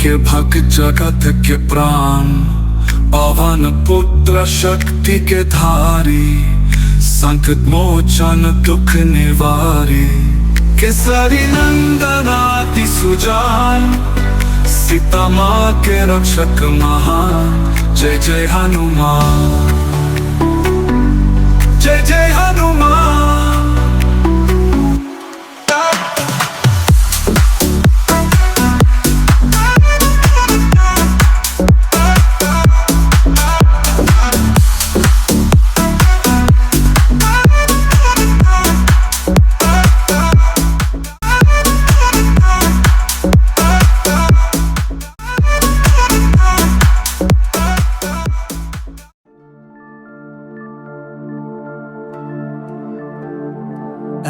के भक्त जगत के प्राण, पवन पुत्र शक्ति के धारी, संकट मोचन दुख निवारी, केसरी नंदन अति सुजान, सीता माँ के रक्षक महान। जय जय हनुमान, जय जय हनुमान।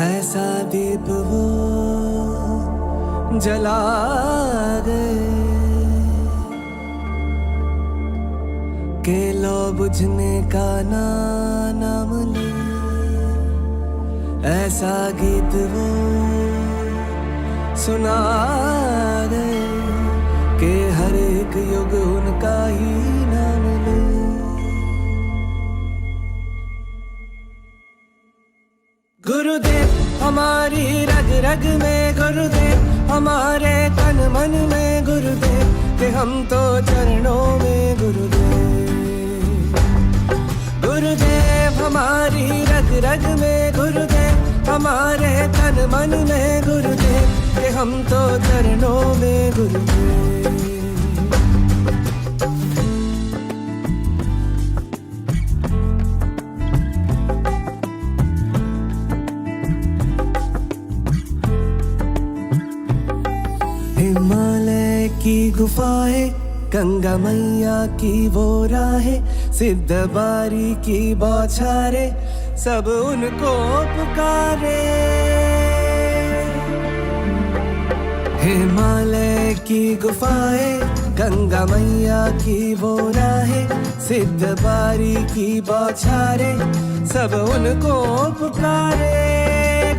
ऐसा दीप वो जला गए के लो बुझने का नाम ले। ऐसा गीत वो सुना गए के हर एक युग उनका ही नाम ले। गुरुदेव हमारी रग रग में, गुरुदेव हमारे तन मन में, गुरुदेव के हम तो चरणों में। गुरुदेव गुरुदेव हमारी रग रग में, गुरुदेव हमारे तन मन में, गुरुदेव के हम तो चरणों में। गुरुदेव हिमालय की गुफाएं, गंगा मैया की वो राहें, सिद्ध बारी की बौछारें, सब उनको पुकारे। हिमालय की गुफाएं, गंगा मैया की वो राहें, सिद्ध बारी की बौछारें, सब उनको पुकारे।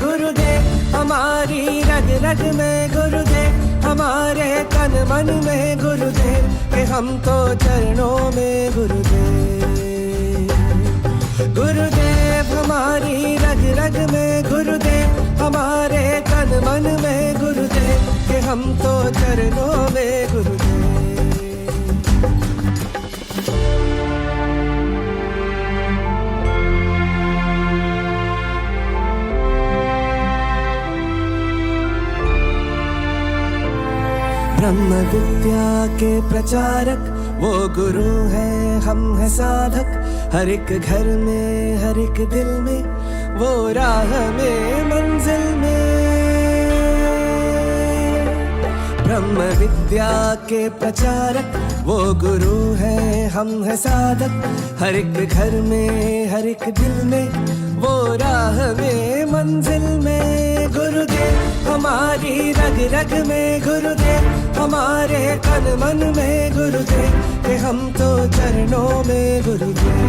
गुरुदेव हमारी रग रग में, गुरुदेव हमारे तन मन में, गुरुदेव के हम तो चरणों में। गुरुदेव गुरुदेव हमारी रग रग में, गुरुदेव हमारे तन मन में, गुरुदेव के हम तो चरणों में। गुरुदेव ब्रह्म विद्या के प्रचारक वो गुरु है, हम है साधक, हर एक घर में हर एक दिल में, वो राह में मंजिल में। ब्रह्म विद्या के प्रचारक वो गुरु है, हम है साधक, हर एक घर में हर एक दिल में, वो राह में मंजिल में। गुरुदेव हमारी रग रग में, गुरुदेव हमारे तन मन में, गुरुदेव के हम तो चरणों में। गुरुदेव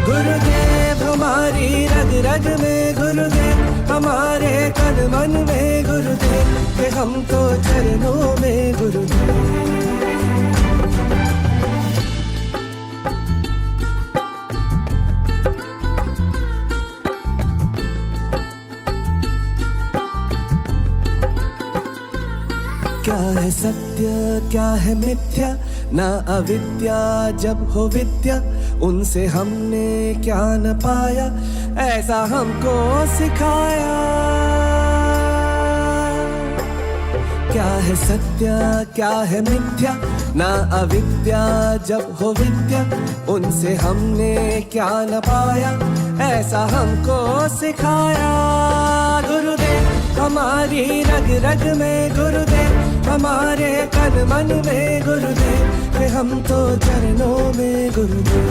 गुरुदेव हमारी रग रग में, गुरुदेव हमारे तन मन में, गुरुदेव के हम तो चरणों में। गुरुदेव क्या है सत्य क्या है मिथ्या, ना अविद्या जब हो विद्या, उनसे हमने क्या न पाया, ऐसा हमको सिखाया। क्या है सत्य क्या है मिथ्या, ना अविद्या जब हो विद्या, उनसे हमने क्या न पाया, ऐसा हमको सिखाया। गुरुदेव हमारी रग रग में, गुरुदेव हमारे तन मन में, गुरुदेव के हम तो चरणों में। गुरुदेव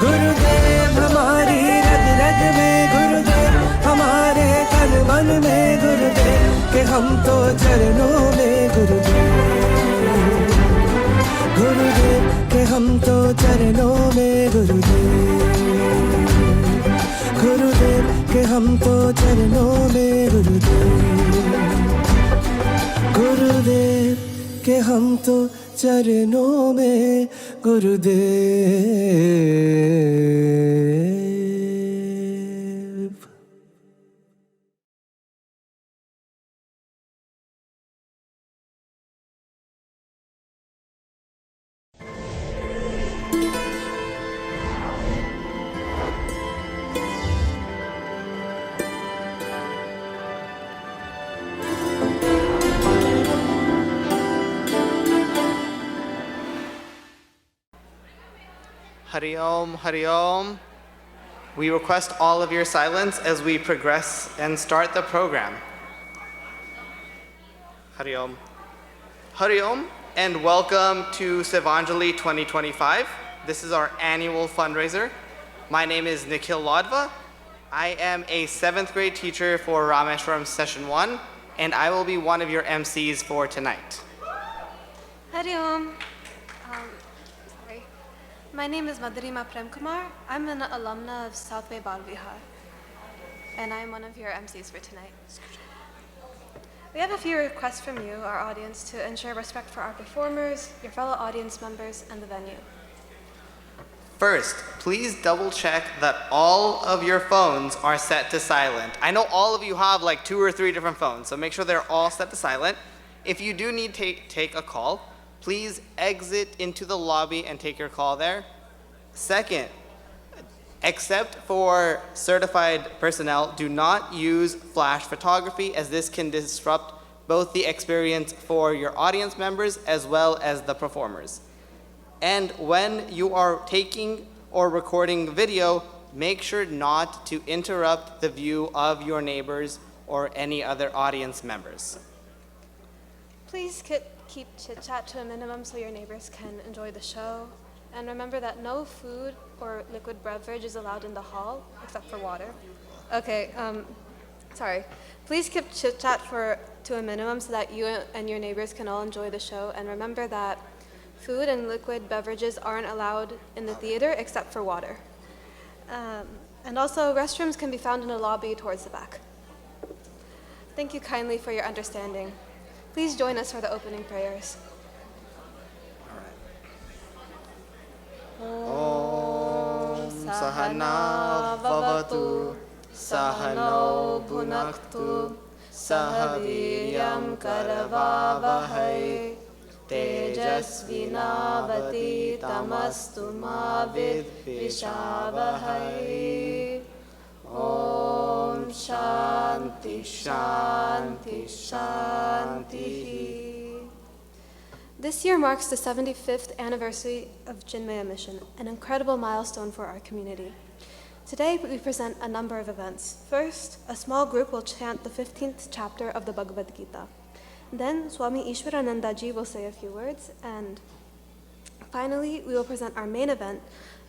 गुरुदेव हमारी रग रग में, गुरुदेव हमारे तन मन में, गुरुदेव के हम तो चरणों में। गुरुदेव गुरुदेव के हम तो चरणों में। गुरुदेव गुरुदेव के हम तो चरणों में। गुरुदेव हम तो चरणों में गुरुदेव। Hari Om, Hari Om. We request all of your silence as we progress and start the program. Hari Om. Hari Om, and welcome to Sevanjali 2025. This is our annual fundraiser. My name is Nikhil Ladva. I am a 7th grade teacher for Rameshwaram Session 1, and I will be one of your MCs for tonight. Hari Om. My name is Madhurima Premkumar. I'm an alumna of South Bay BalaVihar, and I'm one of your MCs for tonight. We have a few requests from you, our audience, to ensure respect for our performers, your fellow audience members, and the venue. First, please double check that all of your phones are set to silent. I know all of you have like 2 or 3 different phones, so make sure they're all set to silent. If you do need to take a call, please exit into the lobby and take your call there. Second, except for certified personnel, do not use flash photography, as this can disrupt both the experience for your audience members as well as the performers. And when you are taking or recording video, make sure not to interrupt the view of your neighbors or any other audience members. Please keep chit-chat to a minimum so your neighbors can enjoy the show. And remember that no food or liquid beverage is allowed in the hall, except for water. Okay, sorry. Please keep chit-chat to a minimum so that you and your neighbors can all enjoy the show. And remember that food and liquid beverages aren't allowed in the theater except for water. And also, restrooms can be found in the lobby towards the back. Thank you kindly for your understanding. Please join us for the opening prayers. Om Sahana Vavatu Sahano Bhunaktu Sahaviryam Karavavahai Tejasvinavati Tamastu Ma Vidvishavahai. Om Shanti Shanti Shanti. This year marks the 75th anniversary of Chinmaya Mission, an incredible milestone for our community. Today we present a number of events. First, a small group will chant the 15th chapter of the Bhagavad Gita. Then Swami Ishwarananda ji will say a few words, and finally we will present our main event,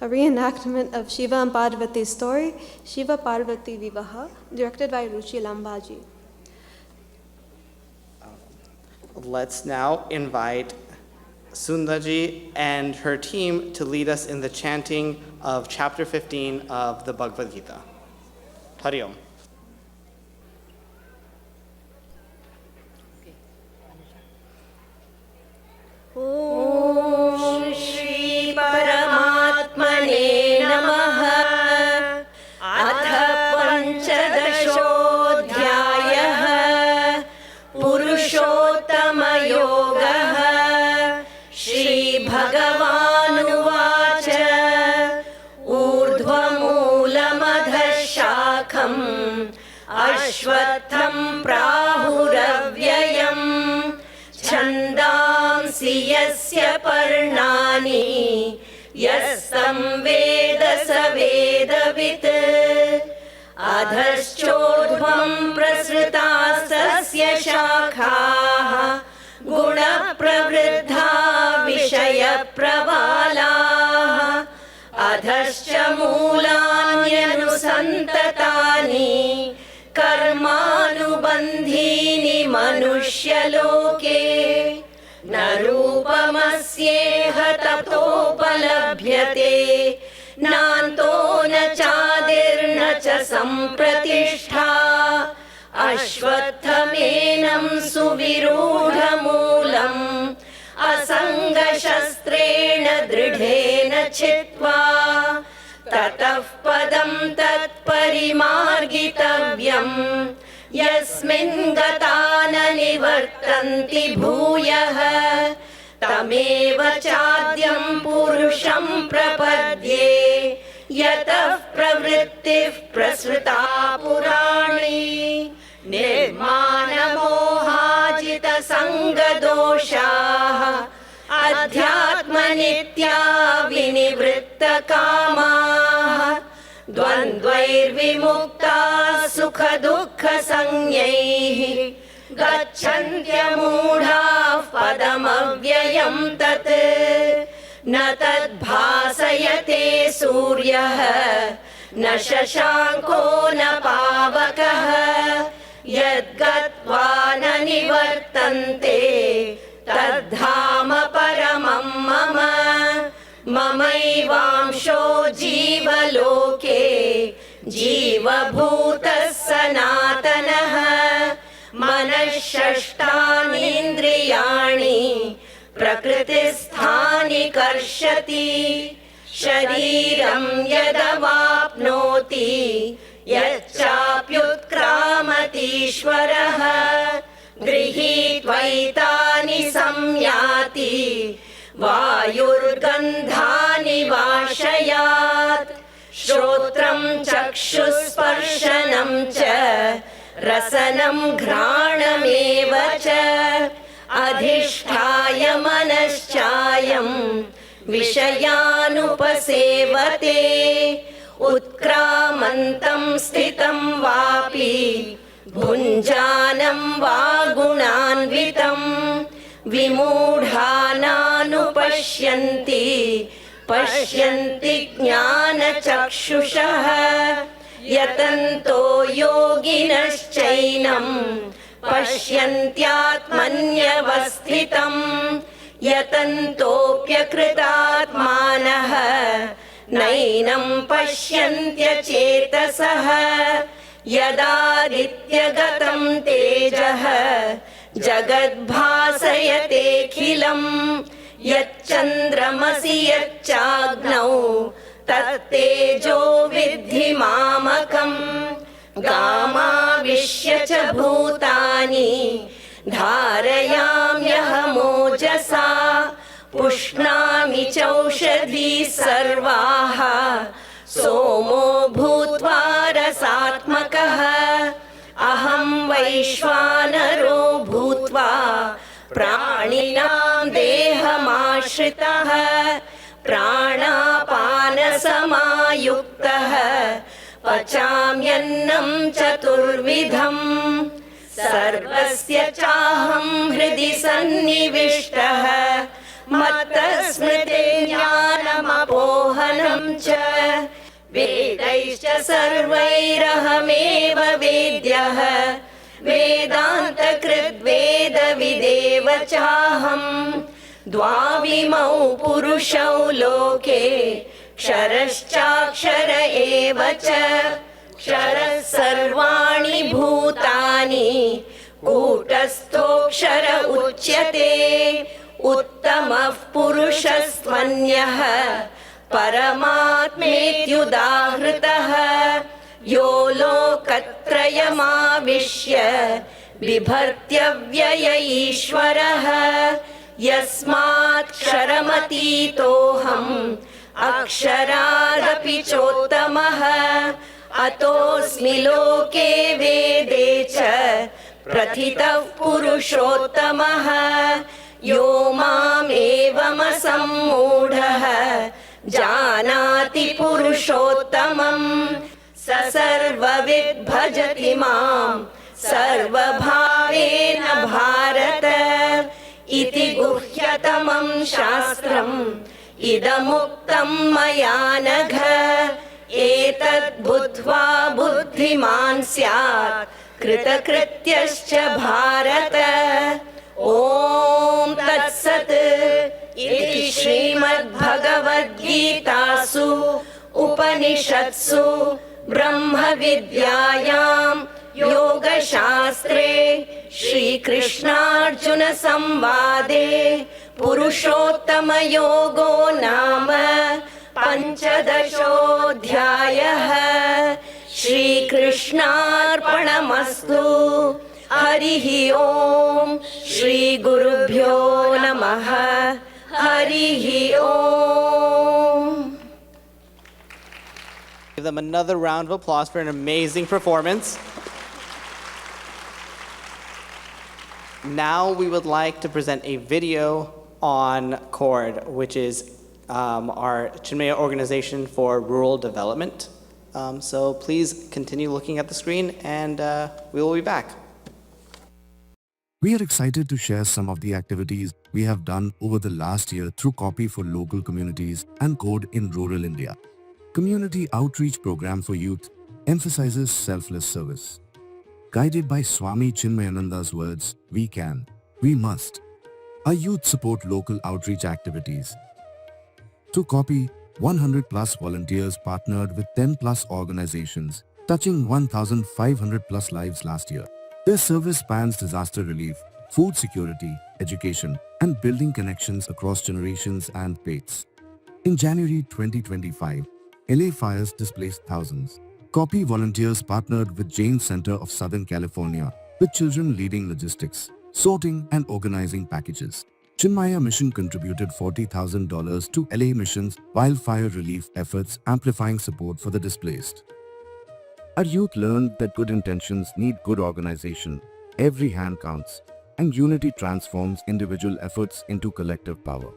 a reenactment of Shiva and Parvati's story, Shiva Parvati Vivaha, directed by Ruchi Lamba ji. Let's now invite Sundaji and her team to lead us in the chanting of chapter 15 of the Bhagavad Gita. Hari Om. Om Shri Paramatmane Namaha. Atha Panchadashodhyayah Purushottama Yogaha. Shri Bhagavanuvacha Urdhvamulammadhashakham Ashwatham Prahuravyayam Chandamsi yasya parnani yastam veda savedavit adhaschodhvam prasritasasya shakhaah guna pravriddha vishaya pravalaah adhascha mulanyanu karmanubandhini manushya-loke narupamasyeha taptopalabhyate nanto na chadir na cha sampratishtha ashwattamenam suvirudhamulam असङ्गशस्त्रेण दृढेन छित्त्वा ततः पदं तत्परिमार्गितव्यम् यस्मिन् गता न निवर्तन्ति भूयः तमेव चाद्यं पुरुषं प्रपद्ये यतः प्रवृत्तिः प्रसृता पुराणी निर्माणमोहाजितसङ्गदोषाः अध्यात्मनित्या विनिवृत्तकामाः द्वन्द्वैर्विमुक्ताः सुखदुःखसंज्ञैः गच्छन्त्यमूढाः पदमव्ययं तत् न तद्भासयते सूर्यः न शशाङ्को न पावकः यद्गत्वा न निवर्तन्ते तद्धाम परमं मम ममैवांशो जीवलोके जीवभूतः सनातनः मनःषष्ठानीन्द्रियाणि प्रकृतिस्थानि कर्षति शरीरं यदवाप्नोति यच्चाप्युत्क्रामतीश्वरः गृहीत्वैतानि संयाति वायुर्गन्धानि वाशयात् श्रोत्रं चक्षुस्पर्शनं च रसनं घ्राणमेव च अधिष्ठाय मनश्चायं विषयानुपसेवते उत्क्रामन्तं स्थितं वापि भुञ्जानं वा गुणान्वितं विमूढानानुपश्यन्ति पश्यन्ति ज्ञानचक्षुषः यतन्तो योगिनश्चैनं पश्यन्त्यात्मन्यवस्थितं यतन्तोऽप्यकृतात्मानः नैनं पश्यन्त्यचेतसः यदादित्यगतं तेजः जगद्भासयतेऽखिलं यच्चन्द्रमसि यच्चाग्नौ तत्तेजो विद्धि मामकम् गामाविश्य च भूतानि धारयाम्यहमोजसा पुष्णामि चौषधीः सर्वाः सोमो भूत्वा रसात्मकः अहं वैश्वानरो भूत्वा प्राणिनां देहमाश्रितः प्राणापानसमायुक्तः पचाम्यन्नं चतुर्विधम् सर्वस्य चाहं हृदि सन्निविष्टः मत्तस्मृतिज्ञानमपोहनं च वेदैश्च सर्वैरहमेव वेद्यः वेदान्तकृद्वेदविदेव चाहम् द्वाविमौ पुरुषौ लोके क्षरश्चाक्षर एव च क्षरः सर्वाणि भूतानि कूटस्थोऽक्षर उच्यते उत्तमः पुरुषस्त्वन्यः परमात्मेत्युदाहृतः यो लोकत्रयमाविश्य बिभर्त्यव्यय ईश्वरः यस्मात्क्षरमतीतोऽहम् अक्षरादपि चोत्तमः अतोऽस्मि लोके वेदे च प्रथितः पुरुषोत्तमः यो मामेवमसम्मूढः जानाति पुरुषोत्तमम् स सर्वविद् भजति माम् सर्वभावेन भारत इति गुह्यतमं शास्त्रम् इदमुक्तं मया नघ एतद् बुद्ध्वा बुद्धिमान् स्यात् कृतकृत्यश्च भारत ॐ तत्सत् इति श्रीमद्भगवद्गीतासु उपनिषत्सु ब्रह्मविद्यायां योगशास्त्रे श्रीकृष्णार्जुन संवादे पुरुषोत्तमयोगो नाम पञ्चदशोऽध्यायः श्रीकृष्णार्पणमस्तु हरिः ओम् श्रीगुरुभ्यो नमः हरिः ओम् Give them another round of applause for an amazing performance. Now we would like to present a video on CORD, which is our Chinmaya organization for rural development. So please continue looking at the screen and we will be back. We are excited to share some of the activities we have done over the last year through Copy for Local Communities and Code in Rural India. Community Outreach Program for Youth emphasizes selfless service. Guided by Swami Chinmayananda's words, we can, we must. Our youth support local outreach activities. Through Copy, 100 plus volunteers partnered with 10 plus organizations, touching 1,500 plus lives last year. Their service spans disaster relief, food security, education, and building connections across generations and faiths. In January 2025, LA fires displaced thousands. Copy volunteers partnered with Jain Center of Southern California, with children leading logistics, sorting and organizing packages. Chinmaya Mission contributed $40,000 to LA Mission's wildfire relief efforts, amplifying support for the displaced. Our youth learned that good intentions need good organization, every hand counts, and unity transforms individual efforts into collective power.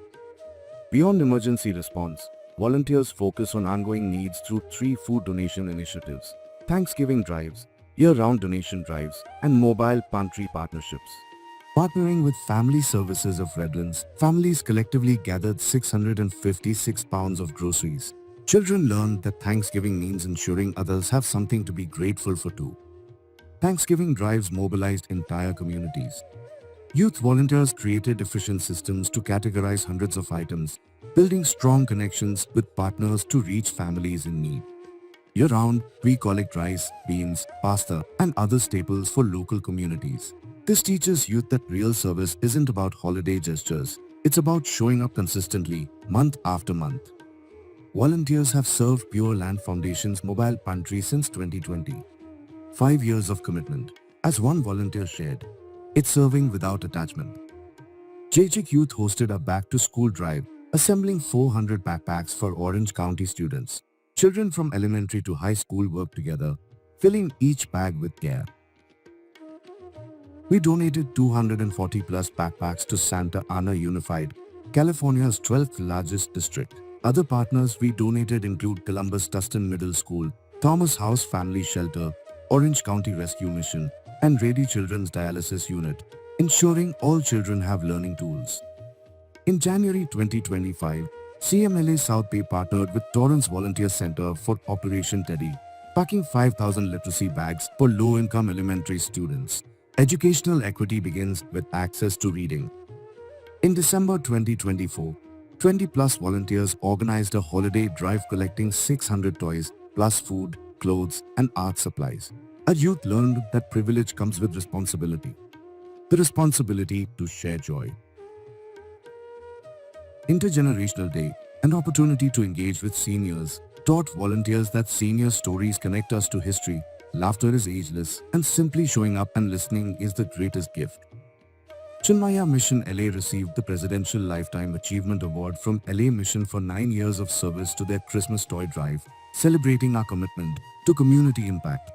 Beyond emergency response, volunteers focus on ongoing needs through 3 food donation initiatives, Thanksgiving drives, year-round donation drives, and mobile pantry partnerships. Partnering with Family Services of Redlands, families collectively gathered 656 pounds of groceries. Children learned that Thanksgiving means ensuring others have something to be grateful for too. Thanksgiving drives mobilized entire communities. Youth volunteers created efficient systems to categorize hundreds of items, building strong connections with partners to reach families in need. Year-round, we collect rice, beans, pasta, and other staples for local communities. This teaches youth that real service isn't about holiday gestures. It's about showing up consistently, month after month. Volunteers have served Pure Land Foundation's mobile pantry since 2020. 5 years of commitment. As one volunteer shared, it's serving without attachment. JCHIC Youth hosted a back-to-school drive, assembling 400 backpacks for Orange County students. Children from elementary to high school worked together, filling each bag with care. We donated 240 plus backpacks to Santa Ana Unified, California's 12th largest district. Other partners we donated include Columbus Tustin Middle School, Thomas House Family Shelter, Orange County Rescue Mission, and Rady Children's Dialysis Unit, ensuring all children have learning tools. In January 2025, CMLA South Bay partnered with Torrance Volunteer Center for Operation Teddy, packing 5,000 literacy bags for low-income elementary students. Educational equity begins with access to reading. In December 2024, 20 plus volunteers organized a holiday drive collecting 600 toys, plus food, clothes, and art supplies. Our youth learned that privilege comes with responsibility. The responsibility to share joy. Intergenerational Day, an opportunity to engage with seniors, taught volunteers that senior stories connect us to history, laughter is ageless, and simply showing up and listening is the greatest gift. Chinmaya Mission LA received the Presidential Lifetime Achievement Award from LA Mission for 9 years of service to their Christmas toy drive, celebrating our commitment to community impact.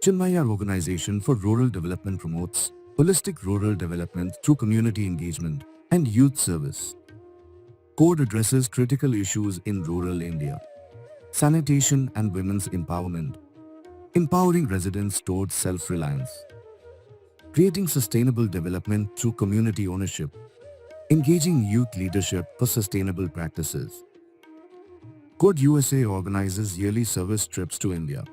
Chinmaya Organization for Rural Development promotes holistic rural development through community engagement and youth service. Code addresses critical issues in rural India. Sanitation and women's empowerment. Empowering residents towards self-reliance. Creating sustainable development through community ownership. Engaging youth leadership for sustainable practices. Code USA organizes yearly service trips to India.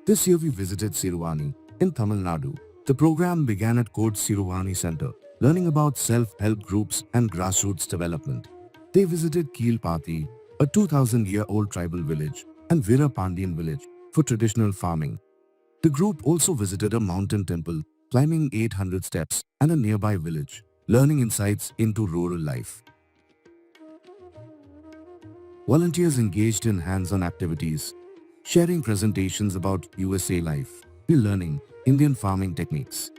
This year we visited Siruvani in Tamil Nadu. The program began at Code Siruvani Center, learning about self-help groups and grassroots development. They visited Keelpathi, a 2,000-year-old tribal village, and Veerapandian village for traditional farming. The group also visited a mountain temple, climbing 800 steps, and a nearby village. learning insights into rural life. Volunteers engaged in hands-on activities, sharing presentations about USA life, while learning Indian farming techniques.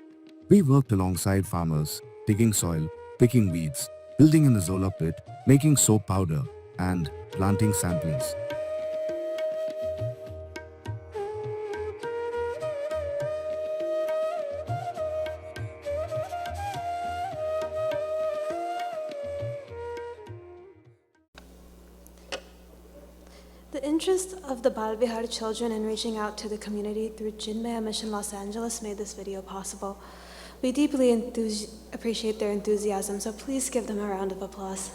We worked alongside farmers, digging soil, picking weeds, building in the Zola pit, making soap powder, and planting saplings. The interest of the BalaVihar children in reaching out to the community through Chinmaya Mission Los Angeles made this video possible. We deeply appreciate their enthusiasm, so please give them a round of applause.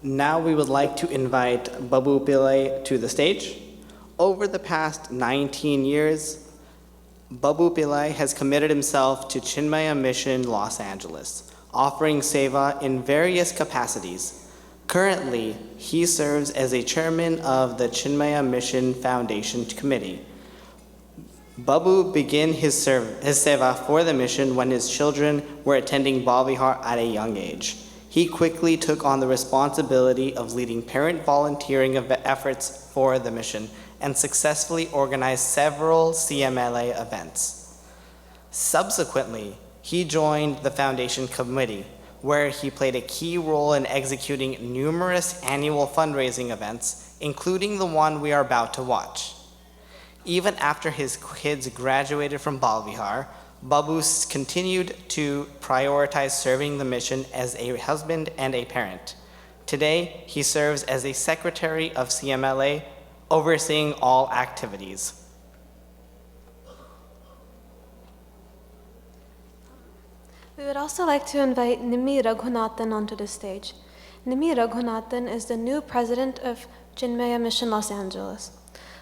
Now we would like to invite Babu Pillai to the stage. Over the past 19 years, Babu Pillai has committed himself to Chinmaya Mission Los Angeles, offering seva in various capacities. Currently, he serves as a chairman of the Chinmaya Mission Foundation Committee. Babu began his seva for the mission when his children were attending BalaVihar at a young age. He quickly took on the responsibility of leading parent volunteering efforts for the mission and successfully organized several CMLA events. Subsequently, he joined the foundation committee, where he played a key role in executing numerous annual fundraising events, including the one we are about to watch. Even after his kids graduated from BalaVihar, Babu continued to prioritize serving the mission as a husband and a parent. Today, he serves as a secretary of CMLA, overseeing all activities. We would also like to invite Nimi Raghunathan onto the stage. Nimi Raghunathan is the new president of Chinmaya Mission Los Angeles.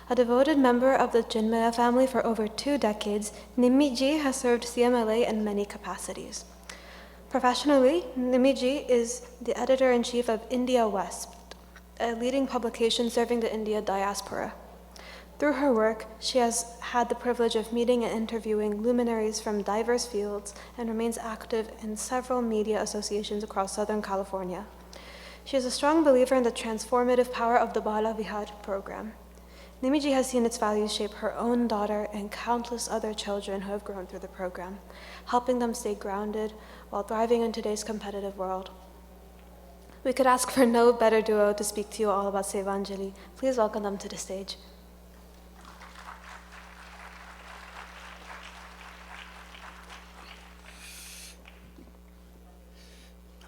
A devoted member of the Chinmaya family for over 2 decades, Nimi ji has served CMLA in many capacities. Professionally, Nimi ji is the editor-in-chief of India West, a leading publication serving the India diaspora. Through her work, she has had the privilege of meeting and interviewing luminaries from diverse fields and remains active in several media associations across Southern California. She is a strong believer in the transformative power of the BalaVihar program. Nimiji has seen its values shape her own daughter and countless other children who have grown through the program, helping them stay grounded while thriving in today's competitive world. We could ask for no better duo to speak to you all about Sevanjali. Please welcome them to the stage.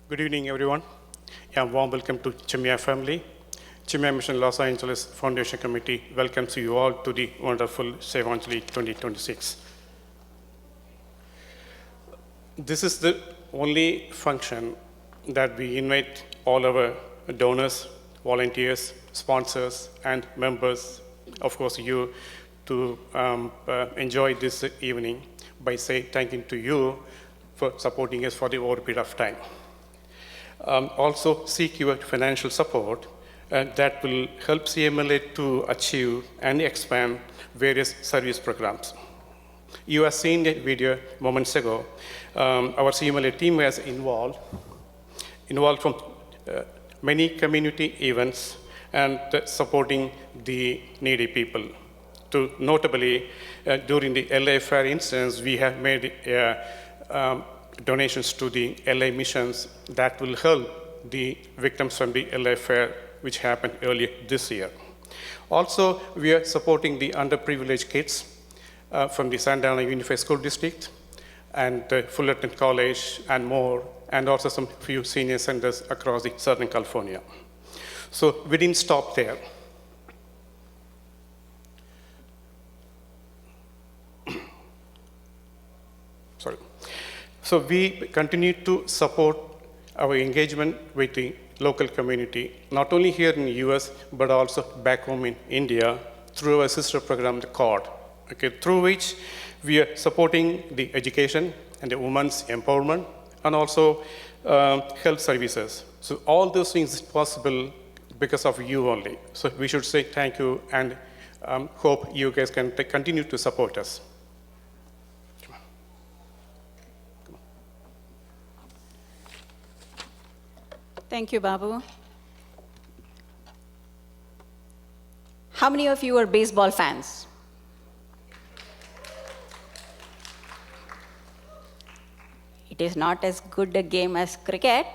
Good evening, everyone. A warm welcome to Chinmaya family. Chinmaya Mission Los Angeles Foundation Committee welcomes you all to the wonderful Sevanjali 2026. This is the only function that we invite all our donors, volunteers, sponsors, and members, of course you, to enjoy this evening by saying thank you to you for supporting us for the over period of time. Also seek your financial support that will help CMLA to achieve and expand various service programs. You have seen the video moments ago. Our CMLA team was involved from many community events and supporting the needy people. Notably, during the LA Fair instance, we have made donations to the LA missions that will help the victims from the LA Fair, which happened earlier this year. Also, we are supporting the underprivileged kids from the Santa Ana Unified School District and Fullerton College and more, and also some few senior centers across the Southern California. So we didn't stop there. Sorry. So we continue to support our engagement with the local community, not only here in the US, but also back home in India through our sister program, the CORD, through which we are supporting the education and the women's empowerment and also health services. So all those things are possible because of you only. So we should say thank you and Hope you guys can continue to support us. Thank you, Babu. How many of you are baseball fans? It is not as good a game as cricket.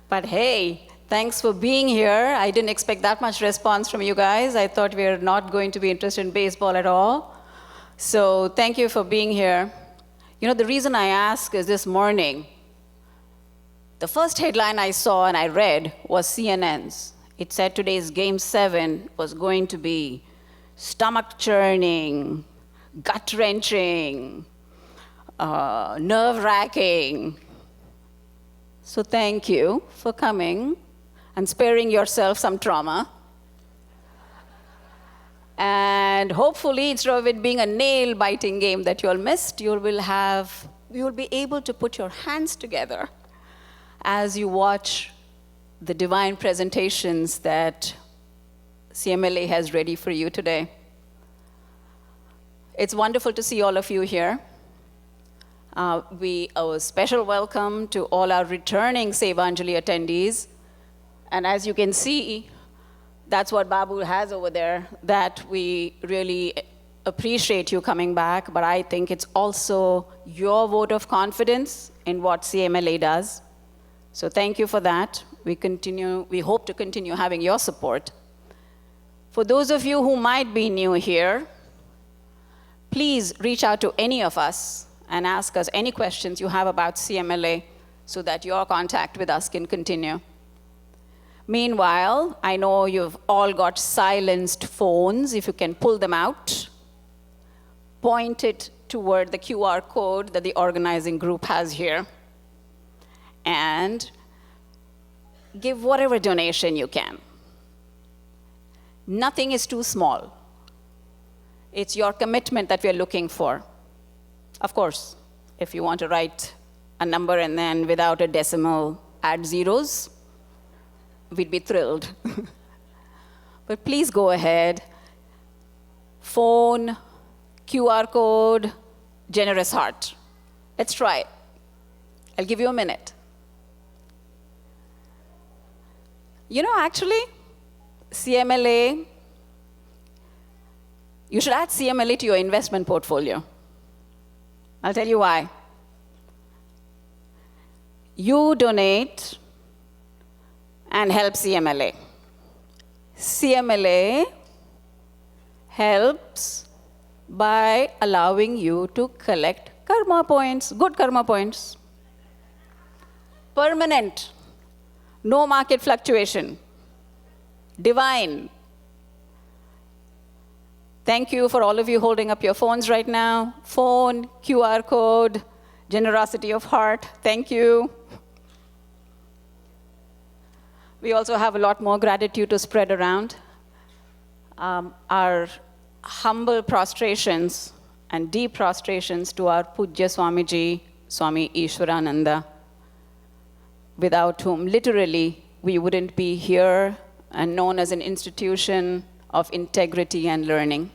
But hey, thanks for being here. I didn't expect that much response from you guys. I thought we were not going to be interested in baseball at all. So thank you for being here. You know, the reason I ask is this morning, the first headline I saw and I read was CNN's. It said today's Game 7 was going to be stomach churning, gut-wrenching, nerve-wracking. So thank you for coming and sparing yourself some trauma. And hopefully, instead of it being a nail-biting game that you all missed, you will be able to put your hands together as you watch the divine presentations that CMLA has ready for you today. It's wonderful to see all of you here. A special welcome to all our returning Sevanjali attendees. And as you can see, that's what Babu has over there, that we really appreciate you coming back, but I think it's also your vote of confidence in what CMLA does. So thank you for that. We hope to continue having your support. For those of you who might be new here, please reach out to any of us and ask us any questions you have about CMLA so that your contact with us can continue. Meanwhile, I know you've all got silenced phones. If you can pull them out, point it toward the QR code that the organizing group has here, and give whatever donation you can. Nothing is too small. It's your commitment that we're looking for. Of course, if you want to write a number and then without a decimal add zeros, we'd be thrilled. But please go ahead. Phone, QR code, generous heart. Let's try it. I'll give you a minute. You know, actually, CMLA, you should add CMLA to your investment portfolio. I'll tell you why. You donate and help CMLA. CMLA helps by allowing you to collect karma points, good karma points. Permanent, no market fluctuation, divine. Thank you for all of you holding up your phones right now. Phone, QR code, generosity of heart, thank you. We also have a lot more gratitude to spread around. Our humble prostrations and deep prostrations to our Pujya Swamiji, Swami Ishwarananda, without whom literally we wouldn't be here and known as an institution of integrity and learning.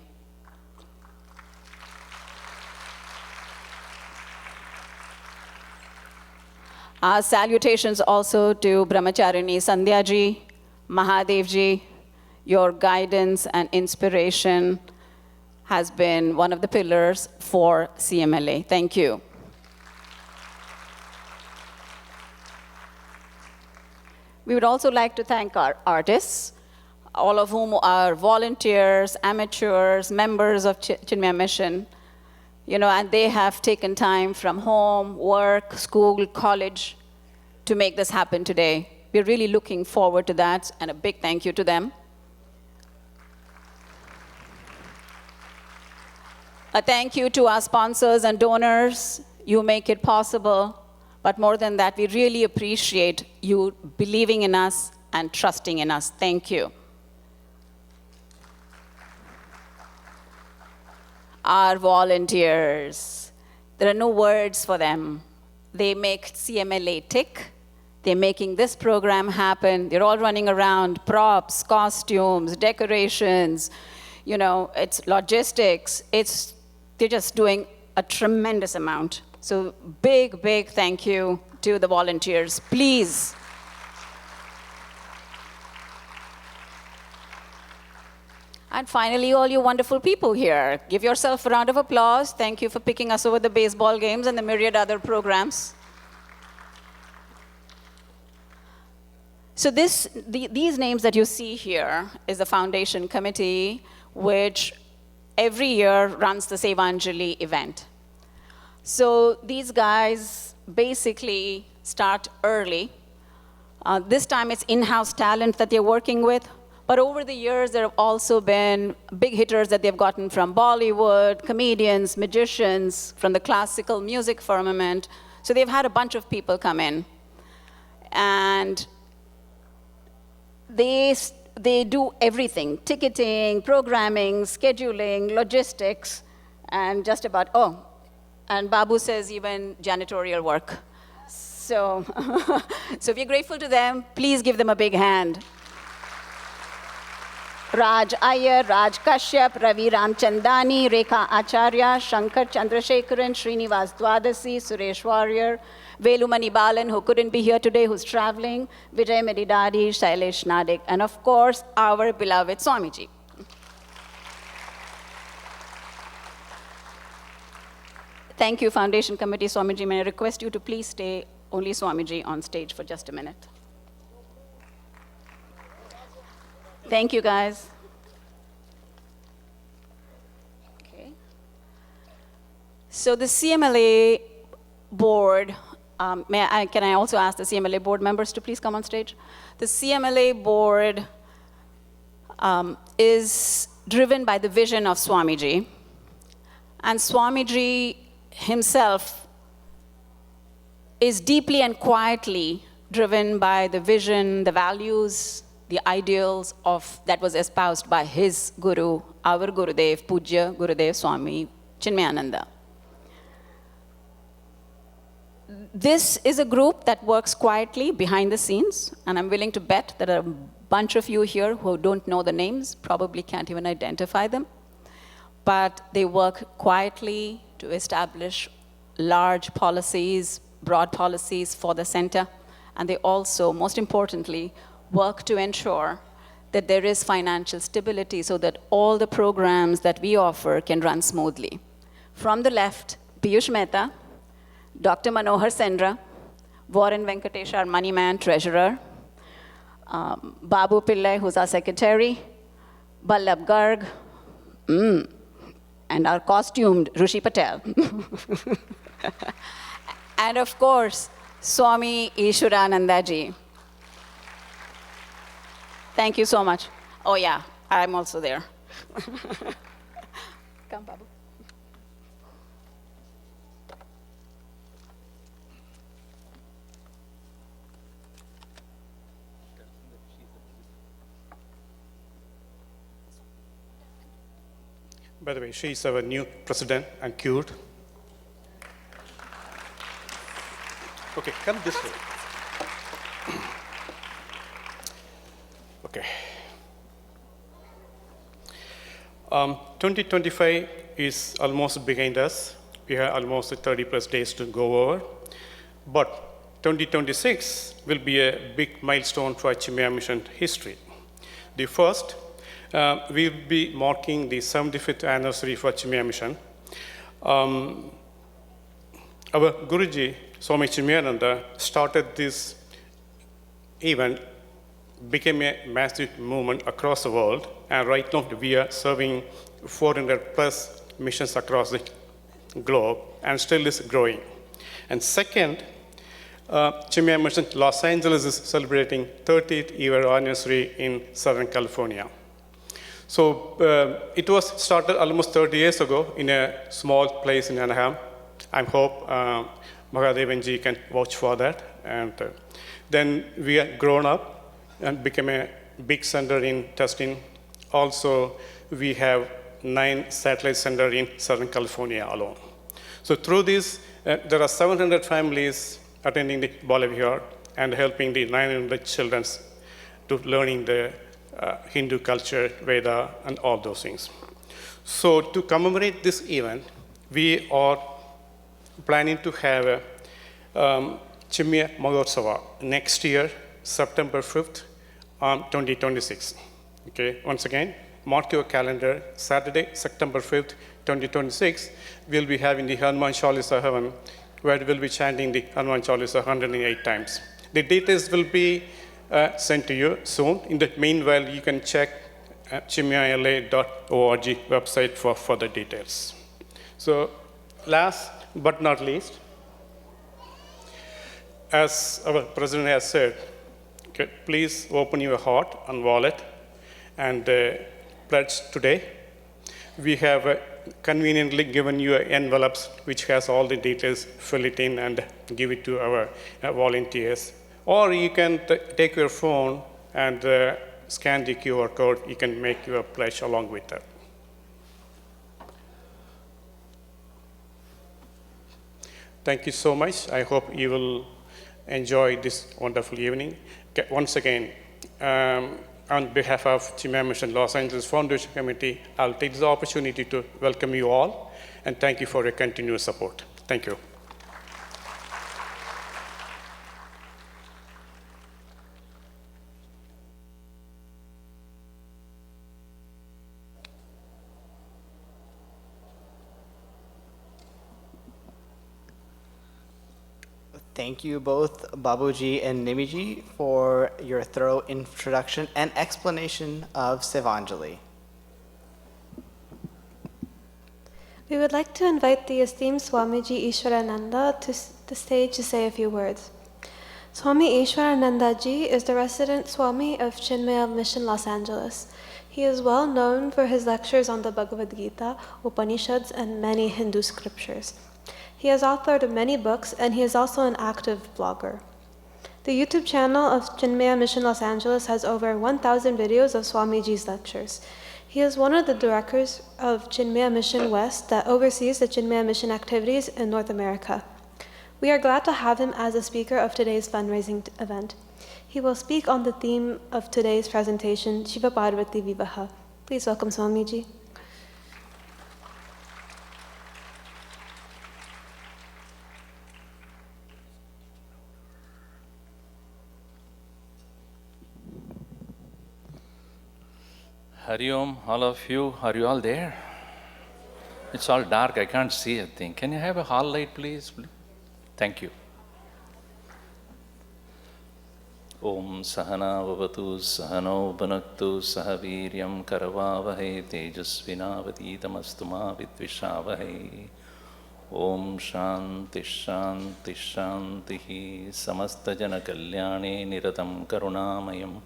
Our salutations also to Brahmacharini Sandhya ji, Mahadev ji. Your guidance and inspiration has been one of the pillars for CMLA. Thank you. We would also like to thank our artists, all of whom are volunteers, amateurs, members of Chinmaya Mission, and they have taken time from home, work, school, college to make this happen today. We're really looking forward to that, and a big thank you to them. A thank you to our sponsors and donors. You make it possible. But more than that, we really appreciate you believing in us and trusting in us. Thank you. Our volunteers, there are no words for them. They make CMLA tick. They're making this program happen. They're all running around, props, costumes, decorations, it's logistics. They're just doing a tremendous amount. So big, big thank you to the volunteers. Please. And finally, all you wonderful people here, give yourself a round of applause. Thank you for picking us over the baseball games and the myriad other programs. So these names that you see here is the foundation committee, which every year runs the Sevanjali event. So these guys basically start early. This time it's in-house talent that they're working with. But over the years, there have also been big hitters that they've gotten from Bollywood, comedians, magicians, from the classical music firmament. So they've had a bunch of people come in. And they do everything: ticketing, programming, scheduling, logistics, and just about, and Babu says even janitorial work. So, so we're grateful to them. Please give them a big hand. Raj Iyer, Raj Kashyap, Ravi Ramchandani, Rekha Acharya, Shankar Chandrasekharan, Srinivas Dwadasi, Suresh Warrior, Velumani Balan, who couldn't be here today, who's traveling, Vijay Medidadi, Shailesh Nadik, and of course, our beloved Swamiji. Thank you, Foundation Committee. Swamiji, may I request you to please stay only Swamiji on stage for just a minute. Thank you, guys. Okay. So the CMLA board, can I also ask the CMLA board members to please come on stage? The CMLA board is driven by the vision of Swamiji. And Swamiji himself is deeply and quietly driven by the vision, the values, the ideals that was espoused by his guru, our Gurudev, Pujya Gurudev Swami Chinmayananda. This is a group that works quietly behind the scenes, and I'm willing to bet that a bunch of you here who don't know the names probably can't even identify them. But they work quietly to establish large policies, broad policies for the center, and they also, most importantly, work to ensure that there is financial stability so that all the programs that we offer can run smoothly. From the left, Piyush Mehta, Dr. Manohar Sendra, Warren Venkatesh, our money man, treasurer, Babu Pillai, who's our secretary, Ballabh Garg, and our costumed Ruchi Patel. And of course, Swami Ishwarananda ji. Thank you so much. Oh yeah, I'm also there. Come, Babu. By the way, she's our new president and cured. Okay, come this way. Okay. 2025 is almost behind us. We have almost 30 plus days to go over. But 2026 will be a big milestone for Chinmaya Mission history. The first, we will be marking the 75th anniversary for Chinmaya Mission. Our Guruji, Swami Chinmayananda, started this event, became a massive movement across the world, and right now we are serving 400 plus missions across the globe, and still is growing. And second, Chinmaya Mission Los Angeles is celebrating 30th year anniversary in Southern California. So it was started almost 30 years ago in a small place in Anaheim. I hope Mahadevanji can vouch for that. And then we have grown up and became a big center in testing. Also, we have 9 satellite centers in Southern California alone. So through this, there are 700 families attending the BalaVihar, and helping the 900 children to learning the Hindu culture, Veda, and all those things. So to commemorate this event, we are planning to have a Chinmaya Mahotsava next year, September 5th, 2026. Okay, once again, mark your calendar, Saturday, September 5th, 2026, we'll be having the Hanuman Chalisa Havan, where we'll be chanting the Hanuman Chalisa 108 times. The details will be sent to you soon. In the meanwhile, you can check chinmayala.org website for further details. So last but not least, as our president has said, okay, please open your heart and wallet and pledge today. We have conveniently given you envelopes which has all the details. Fill it in and give it to our volunteers. Or you can take your phone and scan the QR code. You can make your pledge along with that. Thank you so much. I hope you will enjoy this wonderful evening. Once again, on behalf of Chinmaya Mission Los Angeles Foundation Committee, I'll take this opportunity to welcome you all and thank you for your continuous support. Thank you. Thank you both, Babuji and Nimiji, for your thorough introduction and explanation of Sevanjali. We would like to invite the esteemed Swamiji Ishwarananda to the stage to say a few words. Swami Ishwarananda ji is the resident Swami of Chinmaya Mission Los Angeles. He is well known for his lectures on the Bhagavad Gita, Upanishads, and many Hindu scriptures. He has authored many books, and he is also an active blogger. The YouTube channel of Chinmaya Mission Los Angeles has over 1,000 videos of Swamiji's lectures. He is one of the directors of Chinmaya Mission West that oversees the Chinmaya Mission activities in North America. We are glad to have him as a speaker of today's fundraising event. He will speak on the theme of today's presentation, Shiva Parvati Vivaha. Please welcome Swamiji. Hari Om, all of you, are you all there? It's all dark, I can't see a thing. Can you have a hall light, please? Thank you. Om Sahana Vavatu Sahano Bhanaktu Sahaviryam Karavavahe Tejasvinavaditamastu Ma Vidvishavahe Om Shanti Shanti Shanti Samasta Jana Kalyane Niratam Karunamayam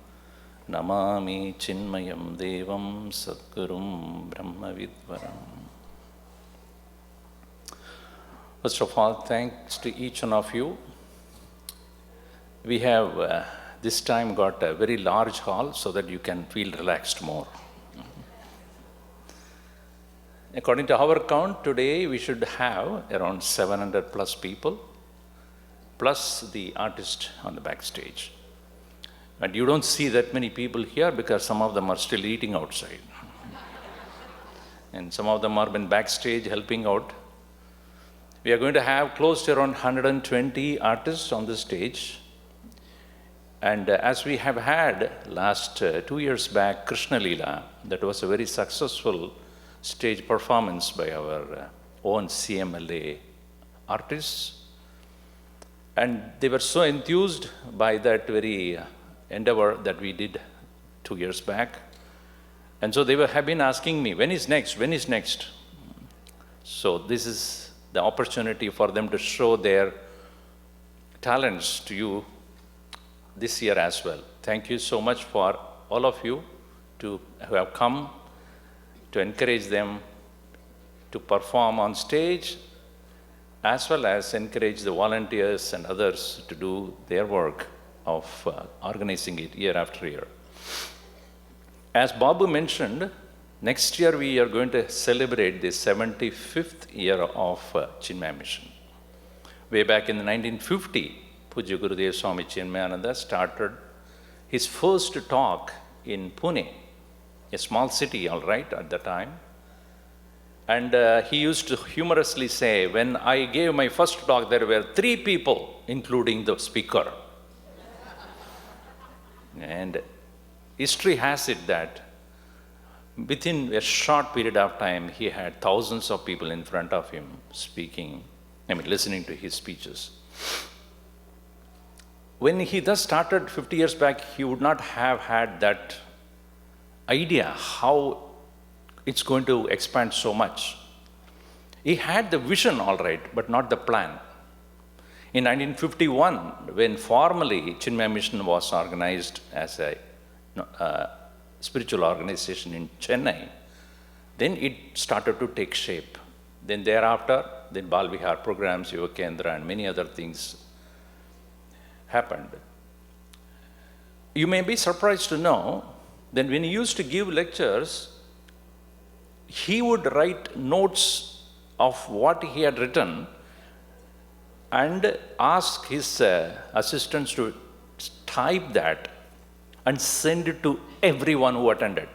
Namami Chinmayam Devam Sadgurum Brahma Vidvaram. First of all, thanks to each one of you. We have this time got a very large hall so that you can feel relaxed more. According to our count, today we should have around 700 plus people, plus the artist on the backstage. And you don't see that many people here because some of them are still eating outside. And some of them are been backstage helping out. We are going to have close to around 120 artists on the stage. And as we have had last 2 years back, Krishna Leela, that was a very successful stage performance by our own CMLA artists. And they were so enthused by that very endeavor that we did 2 years back. And so they have been asking me, when is next? When is next? So this is the opportunity for them to show their talents to you this year as well. Thank you so much for all of you who have come to encourage them to perform on stage, as well as encourage the volunteers and others to do their work of organizing it year after year. As Babu mentioned, next year we are going to celebrate the 75th year of Chinmaya Mission. Way back in the 1950, Pujya Gurudev Swami Chinmaya started his first talk in Pune, a small city, all right, at the time. And he used to humorously say, when I gave my first talk, there were 3 people, including the speaker. And history has it that within a short period of time, he had thousands of people in front of him speaking, listening to his speeches. When he thus started 50 years back, he would not have had that idea how it's going to expand so much. He had the vision, all right, but not the plan. In 1951, when formally Chinmaya Mission was organized as a spiritual organization in Chennai, then it started to take shape. Then thereafter, then BalaVihar programs, Yuva Kendra, and many other things happened. You may be surprised to know that when he used to give lectures, he would write notes of what he had written and ask his assistants to type that and send it to everyone who attended.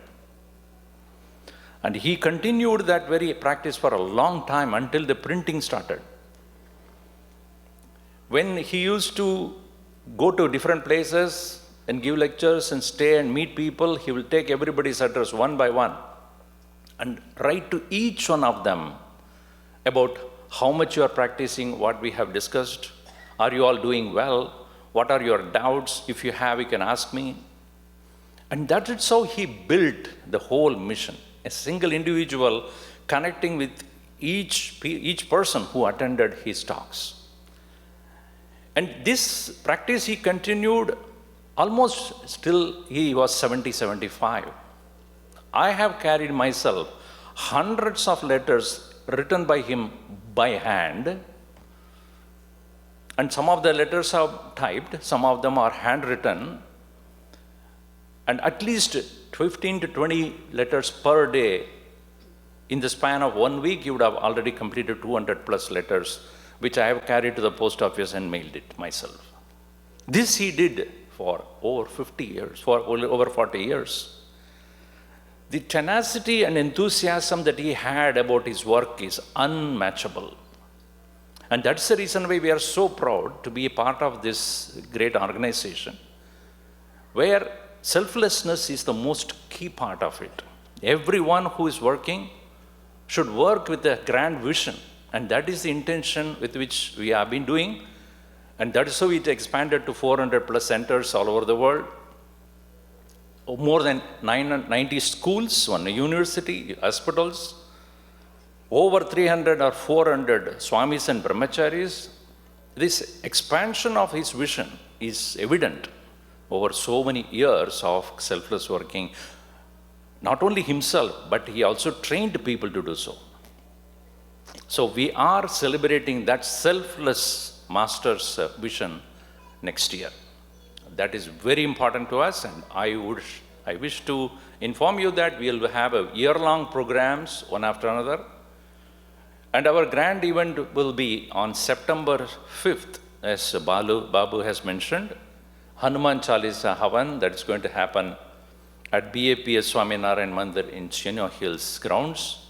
And he continued that very practice for a long time until the printing started. When he used to go to different places and give lectures and stay and meet people, he will take everybody's address one by one and write to each one of them about how much you are practicing, what we have discussed, are you all doing well, what are your doubts, if you have, you can ask me. And that is how he built the whole mission, a single individual connecting with each person who attended his talks. And this practice he continued almost till he was 70, 75. I have carried myself hundreds of letters written by him by hand, and some of the letters are typed, some of them are handwritten, and at least 15 to 20 letters per day. In the span of 1 week, you would have already completed 200 plus letters, which I have carried to the post office and mailed it myself. This he did for over 50 years, for over 40 years. The tenacity and enthusiasm that he had about his work is unmatchable. And that's the reason why we are so proud to be a part of this great organization, where selflessness is the most key part of it. Everyone who is working should work with a grand vision, and that is the intention with which we have been doing, and that is how it expanded to 400 plus centers all over the world. More than 90 schools, one university, hospitals, over 300 or 400 swamis and brahmacharis. This expansion of his vision is evident over so many years of selfless working, not only himself, but he also trained people to do so. So we are celebrating that selfless master's vision next year. That is very important to us, and I wish to inform you that we will have a year-long programs, one after another. And our grand event will be on September 5th, as Babu has mentioned, Hanuman Chalisa Havan, that is going to happen at BAPS Swaminarayan Mandir in Chino Hills grounds.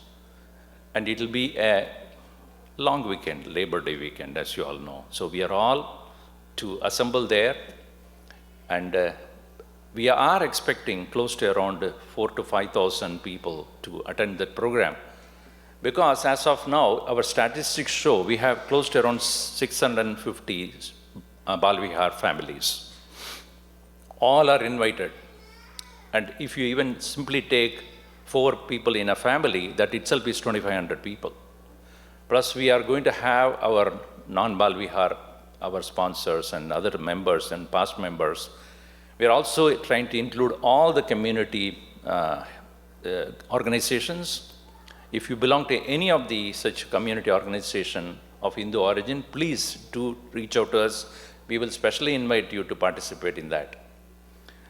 And it will be a long weekend, Labor Day weekend, as you all know. So we are all to assemble there, and we are expecting close to around 4,000 to 5,000 people to attend that program. Because as of now, our statistics show we have close to around 650 BalaVihar families. All are invited. And if you even simply take 4 people in a family, that itself is 2,500 people. Plus, we are going to have our non-BalaVihar, our sponsors and other members and past members. We are also trying to include all the community organizations. If you belong to any of the such community organization of Hindu origin, please do reach out to us. We will specially invite you to participate in that.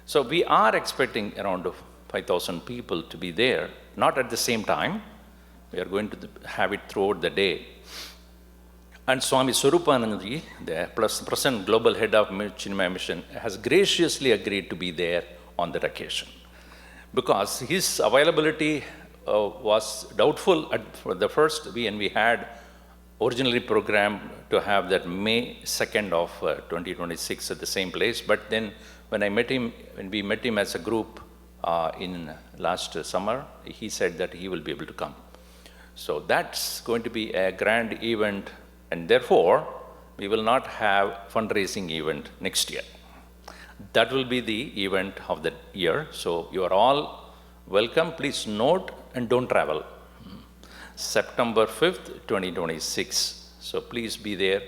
So we are expecting around 5,000 people to be there, not at the same time. We are going to have it throughout the day. And Swami Swarupanandaji, the present global head of Chinmaya Mission, has graciously agreed to be there on that occasion. Because his availability was doubtful for the first, when we had originally programmed to have that May 2nd of 2026 at the same place. But then when we met him as a group in last summer, he said that he will be able to come. So that's going to be a grand event, and therefore we will not have fundraising event next year. That will be the event of the year. So you are all welcome. Please note and don't travel. September 5th, 2026. So please be there.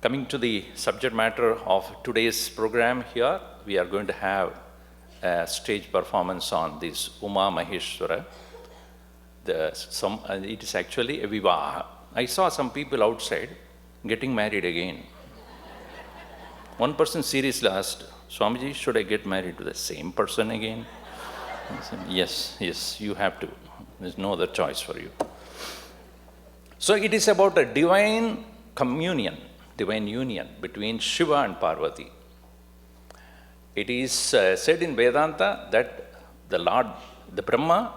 Coming to the subject matter of today's program here, we are going to have a stage performance on this Uma Maheshwara. It is actually a Vivaha. I saw some people outside getting married again. One person seriously asked, Swamiji, should I get married to the same person again? I said, yes, you have to. There's no other choice for you. So it is about a divine communion, divine union between Shiva and Parvati. It is said in Vedanta that the Lord, Brahman,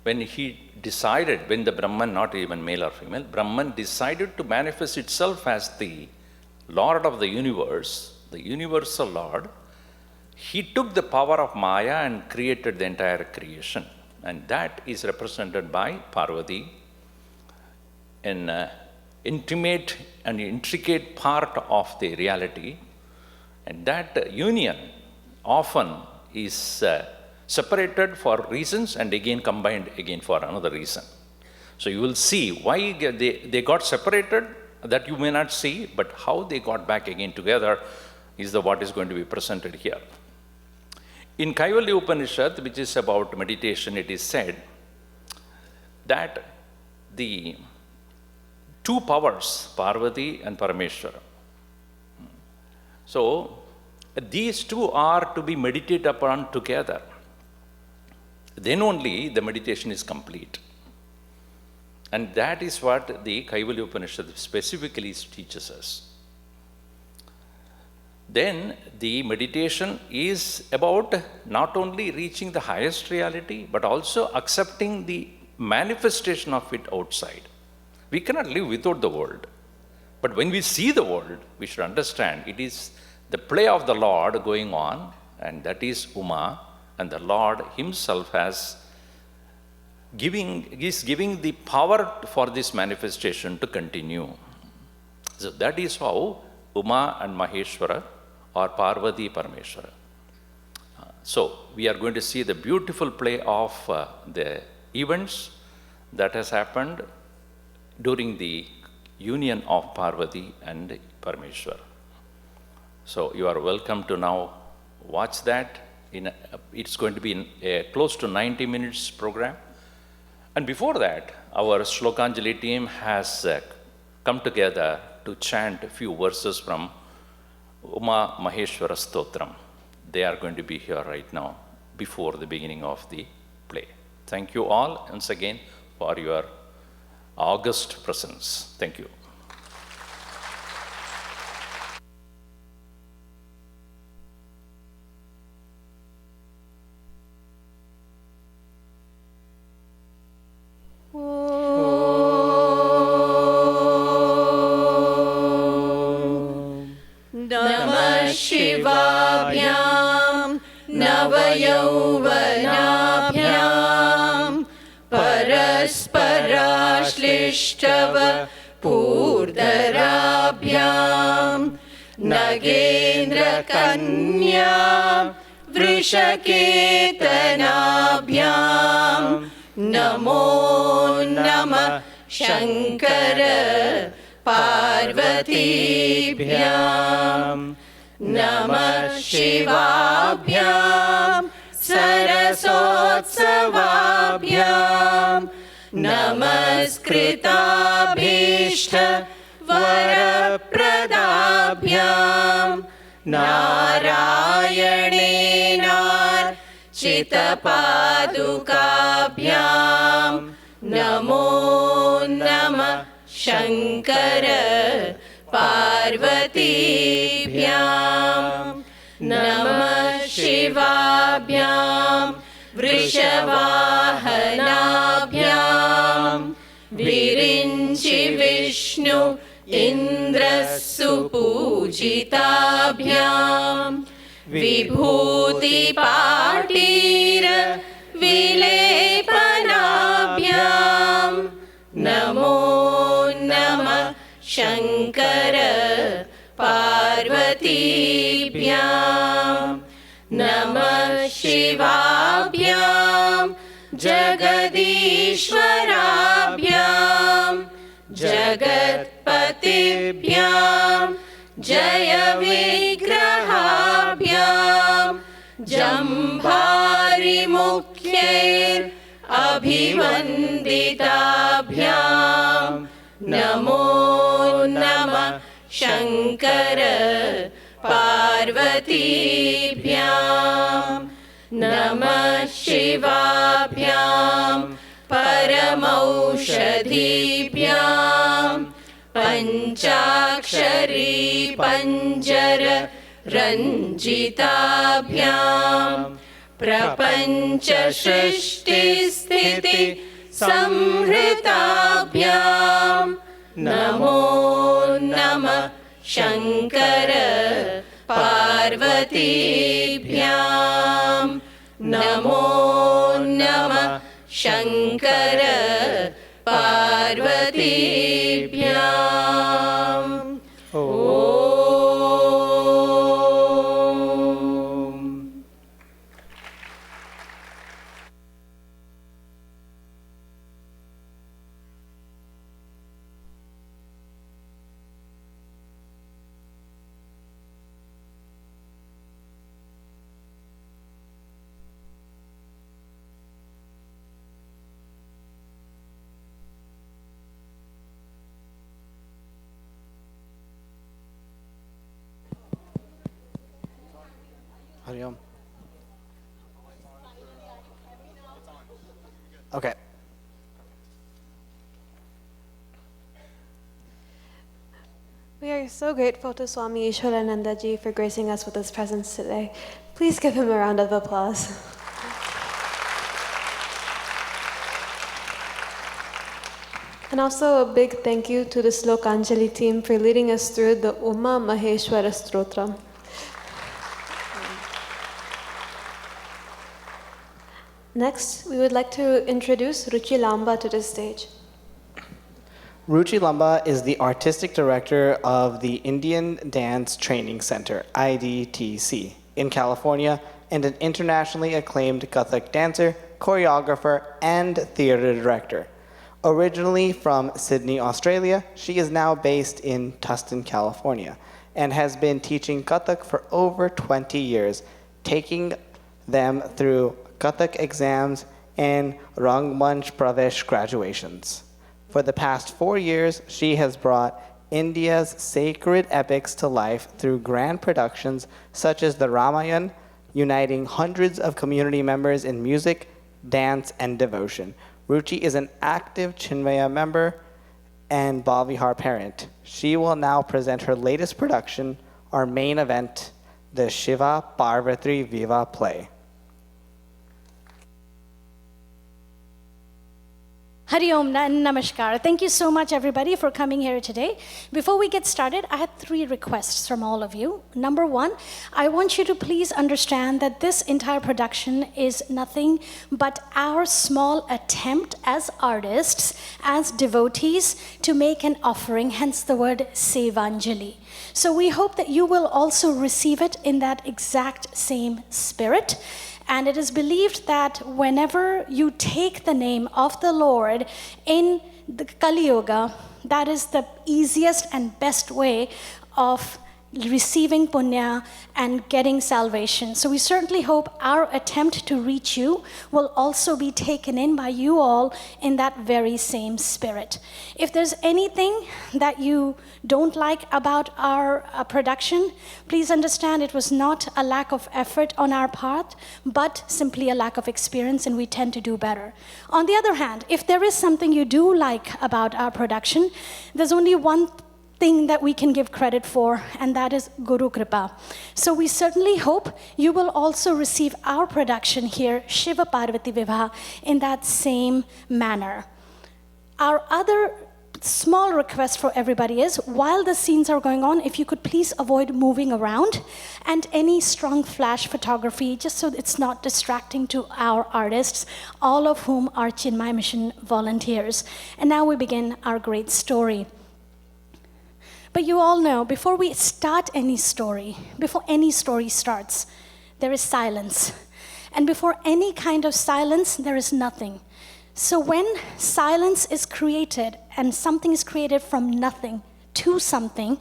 when the Brahman, not even male or female, Brahman decided to manifest itself as the Lord of the universe, the universal Lord, he took the power of Maya and created the entire creation. And that is represented by Parvati, an intimate and intricate part of the reality. And that union often is separated for reasons and again combined again for another reason. So you will see why they got separated, that you may not see, but how they got back again together is what is going to be presented here. In Kaivalya Upanishad, which is about meditation, it is said that the two powers, Parvati and Parameshwara, so these two are to be meditated upon together. Then only the meditation is complete. And that is what the Kaivalya Upanishad specifically teaches us. Then the meditation is about not only reaching the highest reality, but also accepting the manifestation of it outside. We cannot live without the world. But when we see the world, we should understand it is the play of the Lord going on, and that is Uma, and the Lord himself is giving the power for this manifestation to continue. So that is how Uma and Maheshwara or Parvati Parameshwara. So we are going to see the beautiful play of the events that has happened during the union of Parvati and Parameshwara. So you are welcome to now watch that. It's going to be in a close to 90 minutes program. And before that, our Shlokanjali team has come together to chant a few verses from Uma Maheshwara Totram. They are going to be here right now before the beginning of the play. Thank you all once again for your august presence. Thank you. शिवाभ्यां नवयौवनाभ्यां परस्पराश्लिष्टव पूर्धराभ्यां नगेन्द्रकन्या वृषकेतनाभ्यां नमो नमः शङ्कर पार्वतीभ्यां नमः शिवाभ्यां सरसोत्सवाभ्यां नमस्कृताभीष्ट वरप्रदाभ्यां नारायणेनार्चितपादुकाभ्यां नमो नमः शङ्कर पार्वतीभ्यां नमः शिवाभ्यां वृषवाहनाभ्यां विरिञ्चि विष्णु इन्द्रस्सुपूजिताभ्यां विभूतिपाटीर विलेपनाभ्यां नमो नमः शङ्कर पार्वतीभ्यां नमः शिवाभ्यां जगदीश्वराभ्यां जगत्पतिभ्यां जय विग्रहाभ्यां जम्भारिमुख्यैरभिवन्दिताभ्यां नमो नमः शङ्कर पार्वतीभ्यां नमः शिवाभ्यां परमौषधीभ्यां पञ्चाक्षरी पञ्जर रञ्जिताभ्यां प्रपञ्च सृष्टिस्थिति संहृताभ्यां नमो नमः शङ्कर पार्वतीभ्यां नमो नमः शङ्कर पार्वतीभ्याम् ॐ Hari Om. Okay. We are so grateful to Swami Ishwarananda ji for gracing us with his presence today. Please give him a round of applause. And also a big thank you to the Slokanjali team for leading us through the Uma Maheshwara Totram. Next, we would like to introduce Ruchi Lamba to the stage. Ruchi Lamba is the artistic director of the Indian Dance Training Center, IDTC, in California, and an internationally acclaimed Kathak dancer, choreographer, and theater director. Originally from Sydney, Australia, she is now based in Tustin, California, and has been teaching Kathak for over 20 years, taking them through Kathak exams and Rangmanch Pravesh graduations. For the past 4 years, she has brought India's sacred epics to life through grand productions such as the Ramayana, uniting hundreds of community members in music, dance, and devotion. Ruchi is an active Chinmaya member and BalaVihar parent. She will now present her latest production, our main event, the Shiva Parvati Vivaha play. Hari Om, Namaskar. Thank you so much, everybody, for coming here today. Before we get started, I had 3 requests from all of you. Number 1, I want you to please understand that this entire production is nothing but our small attempt as artists, as devotees, to make an offering, hence the word Sevanjali. So we hope that you will also receive it in that exact same spirit. And it is believed that whenever you take the name of the Lord in the Kali Yuga, that is the easiest and best way of receiving punya, and getting salvation. So we certainly hope our attempt to reach you will also be taken in by you all in that very same spirit. If there's anything that you don't like about our production, please understand it was not a lack of effort on our part, but simply a lack of experience, and we tend to do better. On the other hand, if there is something you do like about our production, there's only one thing that we can give credit for, and that is Guru Kripa. So we certainly hope you will also receive our production here, Shiva Parvati Vivaha, in that same manner. Our other small request for everybody is, while the scenes are going on, if you could please avoid moving around, and any strong flash photography, just so it's not distracting to our artists, all of whom are Chinmaya Mission volunteers. And now we begin our great story. But you all know, before we start any story, before any story starts, there is silence. And before any kind of silence, there is nothing. So when silence is created, and something is created from nothing to something,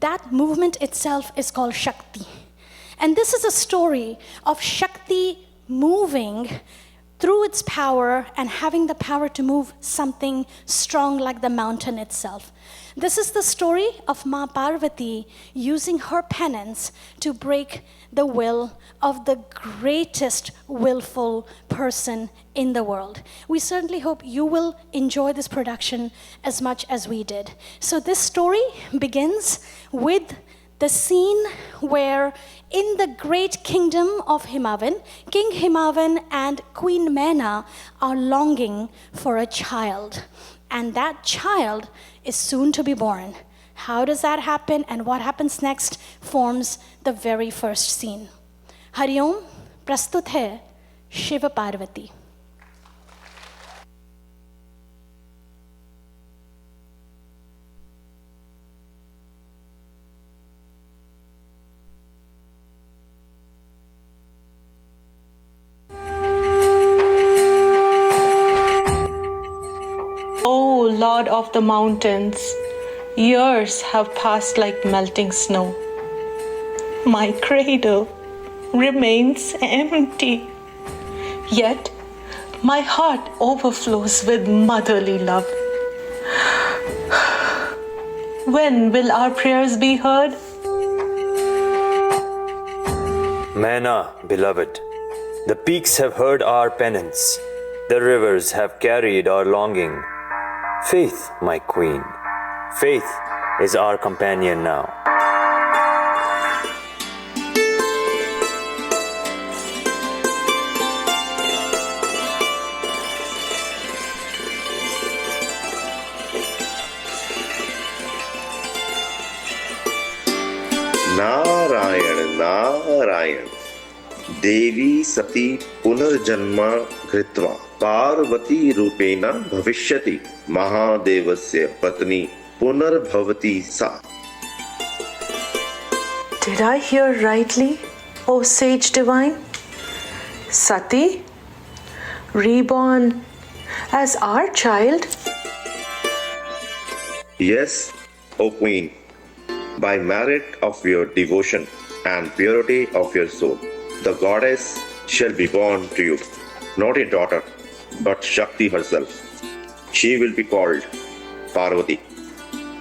that movement itself is called Shakti. And this is a story of Shakti moving through its power and having the power to move something strong like the mountain itself. This is the story of Ma Parvati using her penance to break the will of the greatest willful person in the world. We certainly hope you will enjoy this production as much as we did. So this story begins with the scene where in the great kingdom of Himavan, King Himavan and Queen Mena are longing for a child. And that child is soon to be born. How does that happen and what happens next forms the very first scene. Hari Om, prastut hai Shiva Parvati. O Lord of the mountains, years have passed like melting snow. My cradle remains empty, yet my heart overflows with motherly love. When will our prayers be heard? Manna, beloved, the peaks have heard our penance, the rivers have carried our longing. Faith, my queen, faith is our companion now. Narayan, Narayan. Devi Sati Punarjanma Gritva Parvati Rupena Bhavishyati Mahadevasya Patni Punarbhavati Sa. Did I hear rightly, O sage divine? Sati, reborn as our child? Yes, O Queen, by merit of your devotion and purity of your soul, the goddess shall be born to you, not a daughter, but Shakti herself. She will be called Parvati,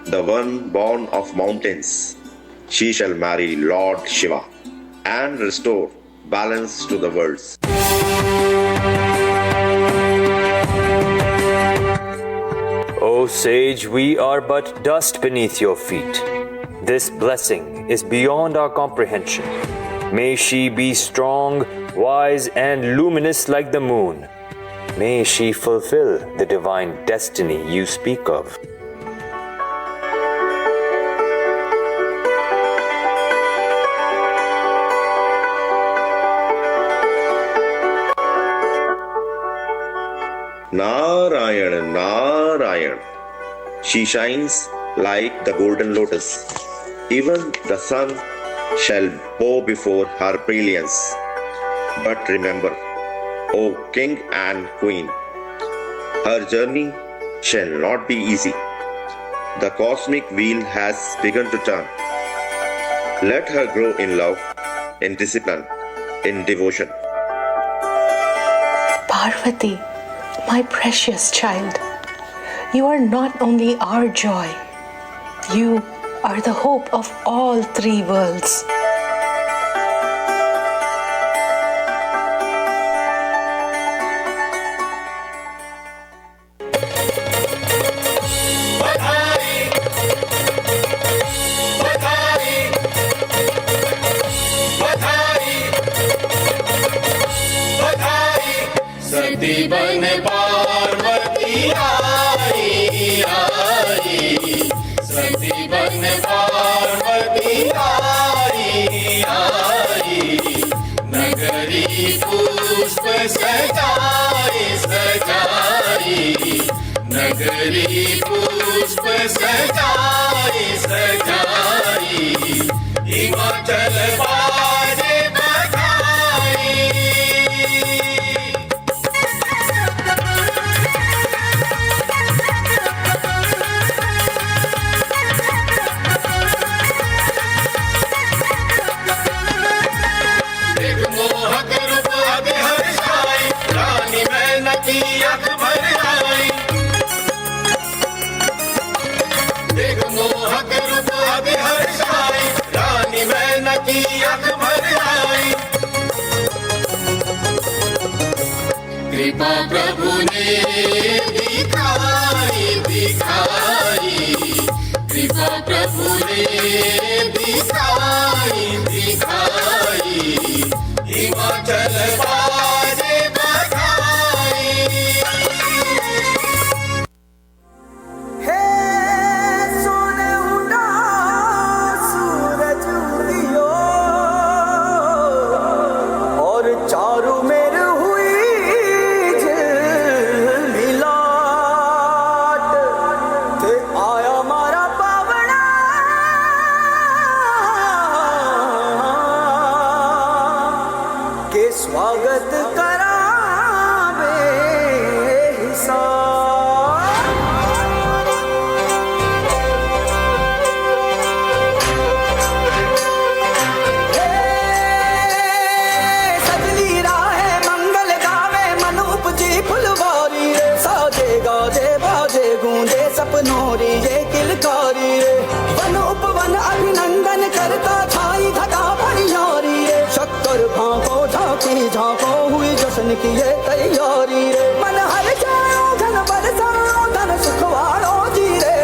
the one born of mountains. She shall marry Lord Shiva and restore balance to the worlds. O sage, we are but dust beneath your feet. This blessing is beyond our comprehension. May she be strong, wise, and luminous like the moon. May she fulfill the divine destiny you speak of. Narayan, Narayan. She shines like the golden lotus. Even the sun shall bow before her brilliance. But remember, O King and Queen, her journey shall not be easy. The cosmic wheel has begun to turn. Let her grow in love, in discipline, in devotion. Parvati, my precious child, you are not only our joy, you are the hope of all three worlds. सती बन पार्वती आई आई, सती बन पार्वती आई आई, नगरी पुष्प सजाई सजाई, नगरी पुष्प सजाई सजाई, हिमाचल बाजे बधाई। कृपा प्रभु ने दिखाई दिखाई, कृपा प्रभु ने दिखाई दिखाई, हिमाचल बाजे बधाई। हे सोने उड़ा सूरज उदियो और चारों मेर स्वागत करावे सजली राहे मंगल गावे मन उपजी फुलवारी रे, साजे गाजे बाजे गूंजे सपनोरी ये किलकारी रे, वन उपवन अभिनंदन करता छाई घटा परियारी रे, शक्कर भांको झांकी झांको हुई जश्न की ये तैयारी रे, मन हर जाओ धन बरसाओ धन सुखवाड़ो जी रे।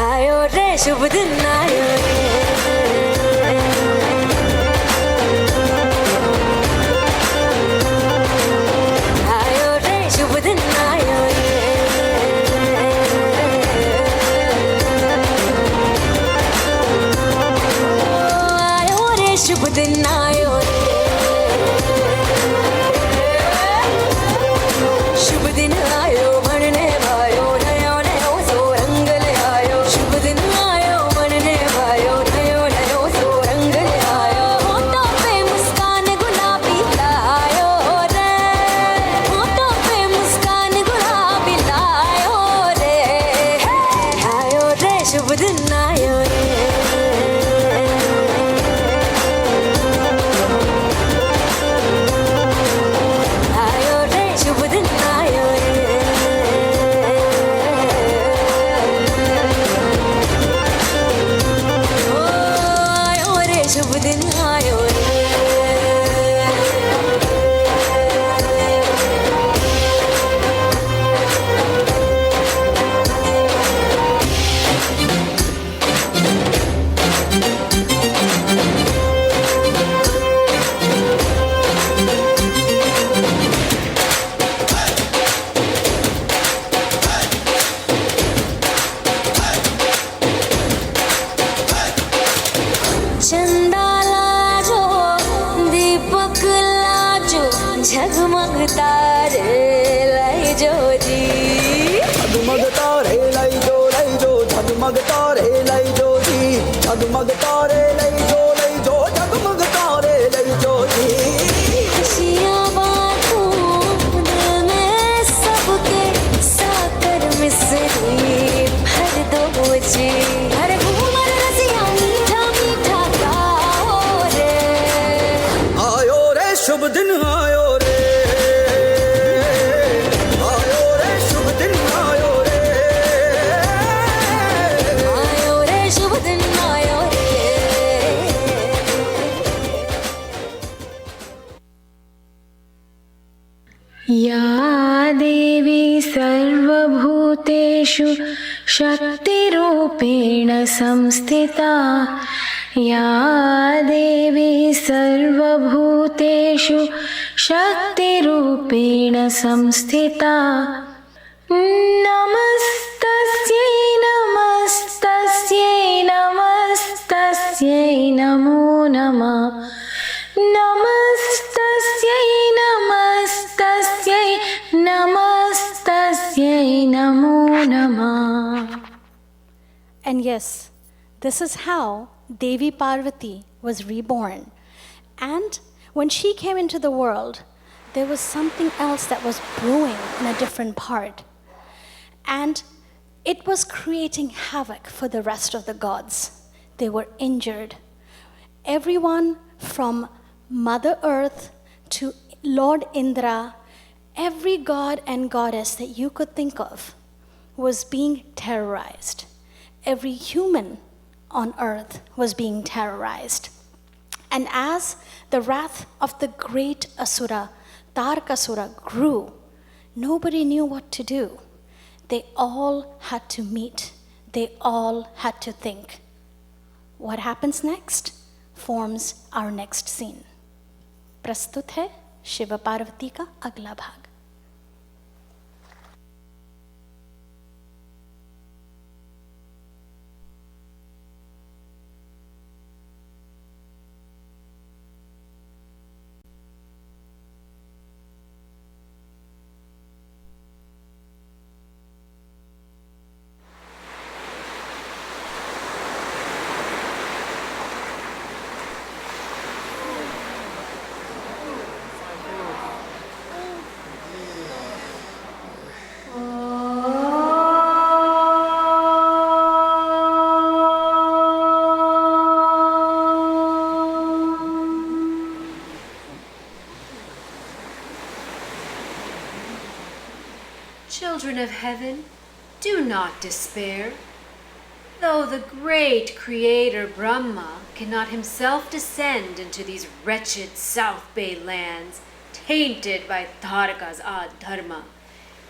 आयो रे शुभ दिन आयो रे, आयो रे शुभ दिन आयो रे, आयो रे शुभ दिन आयो रे, शुभ दिन आयो बनने भायो नयो नयो सो रंग ले आयो, शुभ दिन आयो बनने भायो नयो नयो सो रंग ले आयो, होठों पे मुस्कान गुलाबी लायो रे, होठों पे मुस्कान गुलाबी लायो रे, आयो रे शुभ दिन आयो रे, आयो रे शुभ दिन आयो रे, ओ आयो रे शुभ दिन आयो रे। चंदा लाजो दीपक लाजो झगमग तारे लाई जो जी, झगमग तारे लाई जो झगमग तारे लाई जो जी, झगमग तारे लाई जो झगमग तारे लाई जो जी, खुशियाँ बांटूं दिल में सबके साकर मिसरी भर दो जी, भर आयो रे, आयो रे शुभ दिन आयो रे, आयो रे शुभ दिन आयो रे. या देवी सर्वभूतेषु शक्तिरूपेण संस्थिता, या देवी सर्वभूतेषु शक्तिरूपेण संस्थिता. नमस्तस्यै नमस्तस्यै नमस्तस्यै नमो नमः. नमस्तस्यै नमस्तस्यै नमस्तस्यै नमो नमः. And yes, this is how Devi Parvati was reborn. And when she came into the world, there was something else that was brewing in a different part. And it was creating havoc for the rest of the gods. They were injured. Everyone from Mother Earth to Lord Indra, every god and goddess that you could think of was being terrorized. Every human on earth was being terrorized. And as the wrath of the great Asura, Tarakasura, grew, nobody knew what to do. They all had to meet. They all had to think. What happens next forms our next scene. प्रस्तुत है शिव पार्वती का अगला भाग. Children of heaven, do not despair. Though the great creator Brahma cannot himself descend into these wretched South Bay lands, tainted by Taraka's adharma,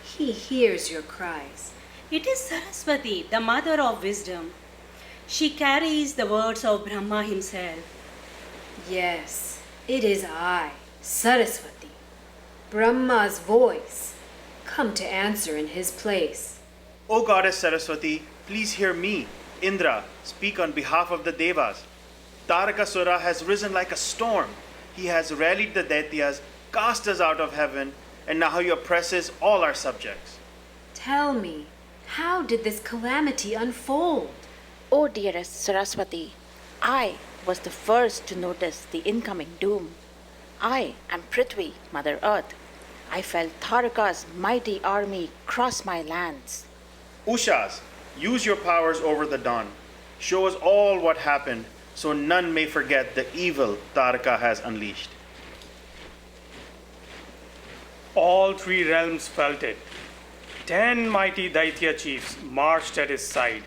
he hears your cries. It is Saraswati, the mother of wisdom. She carries the words of Brahma himself. Yes, it is I, Saraswati, Brahma's voice, come to answer in his place. O Goddess Saraswati, please hear me, Indra, speak on behalf of the Devas. Tarakasura has risen like a storm. He has rallied the Daityas, cast us out of heaven, and now he oppresses all our subjects. Tell me, how did this calamity unfold? Oh dearest Saraswati, I was the first to notice the incoming doom. I am Prithvi, Mother Earth. I felt Taraka's mighty army cross my lands. Ushas, use your powers over the dawn. Show us all what happened so none may forget the evil Taraka has unleashed. All three realms felt it. 10 mighty Daitya chiefs marched at his side,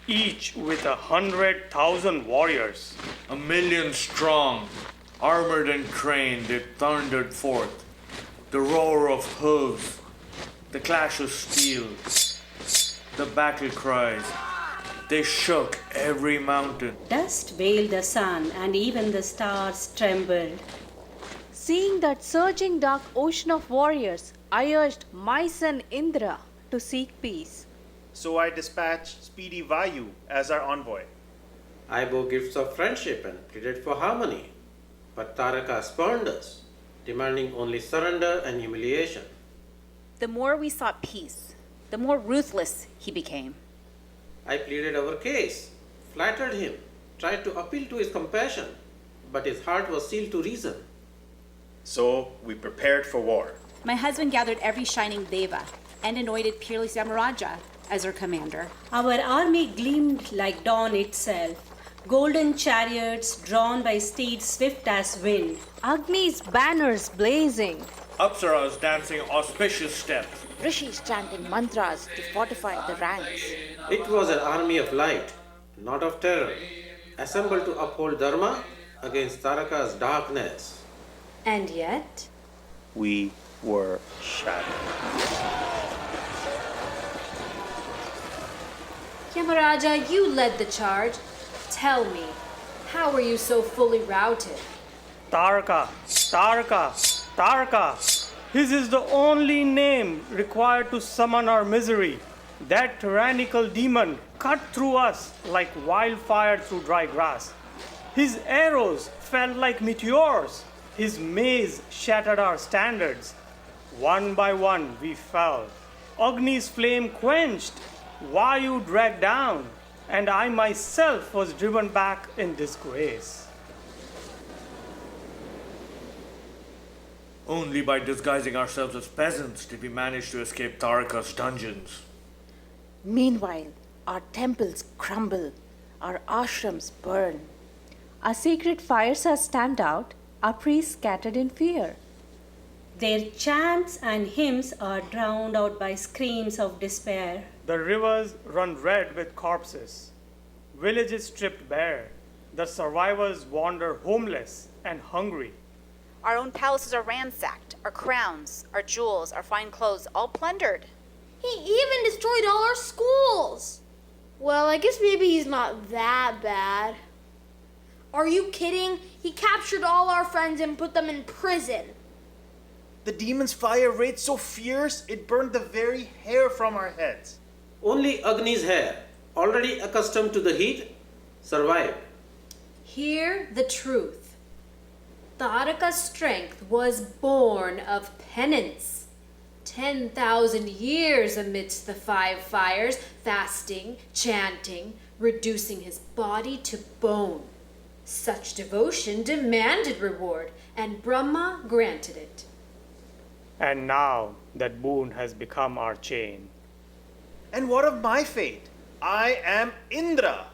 each with 100,000 warriors. 1,000,000 strong, armored and trained, they thundered forth. The roar of hooves, the clash of steel, the battle cries, they shook every mountain. Dust veiled the sun, and even the stars trembled. Seeing that surging dark ocean of warriors, I urged my son Indra to seek peace. So I dispatched Speedy Vayu as our envoy. I bore gifts of friendship and pleaded for harmony, but Taraka spurned us, demanding only surrender and humiliation. The more we sought peace, the more ruthless he became. I pleaded our case, flattered him, tried to appeal to his compassion, but his heart was sealed to reason. So we prepared for war. My husband gathered every shining deva and anointed peerless Yamaraja as our commander. Our army gleamed like dawn itself. golden chariots drawn by steeds swift as wind, Agni's banners blazing, Apsaras dancing auspicious steps, Rishis chanting mantras to fortify the ranks. It was an army of light, not of terror, assembled to uphold Dharma against Taraka's darkness. And yet, We were shattered. Yamaraja, you led the charge. Tell me, how were you so fully routed? Taraka, Taraka, Taraka. His is the only name required to summon our misery. That tyrannical demon cut through us like wildfire through dry grass. His arrows fell like meteors. His maze shattered our standards. One by one we fell. Agni's flame quenched. Vayu dragged down. And I myself was driven back in disgrace. only by disguising ourselves as peasants did we manage to escape Taraka's dungeons. Meanwhile, our temples crumble, our ashrams burn. our sacred fires are stamped out, our priests scattered in fear. Their chants and hymns are drowned out by screams of despair. The rivers run red with corpses. Villages stripped bare. The survivors wander homeless and hungry. Our own palaces are ransacked, our crowns, our jewels, our fine clothes, all plundered. He even destroyed all our schools. Well, I guess maybe he's not that bad. Are you kidding? He captured all our friends and put them in prison. The demon's fire raged so fierce it burned the very hair from our heads. Only Agni's hair, already accustomed to the heat, survived. Hear the truth. Taraka's strength was born of penance. 10,000 years amidst the 5 fires, fasting, chanting, reducing his body to bone. Such devotion demanded reward, and Brahma granted it. And now that boon has become our chain. And what of my fate? I am Indra.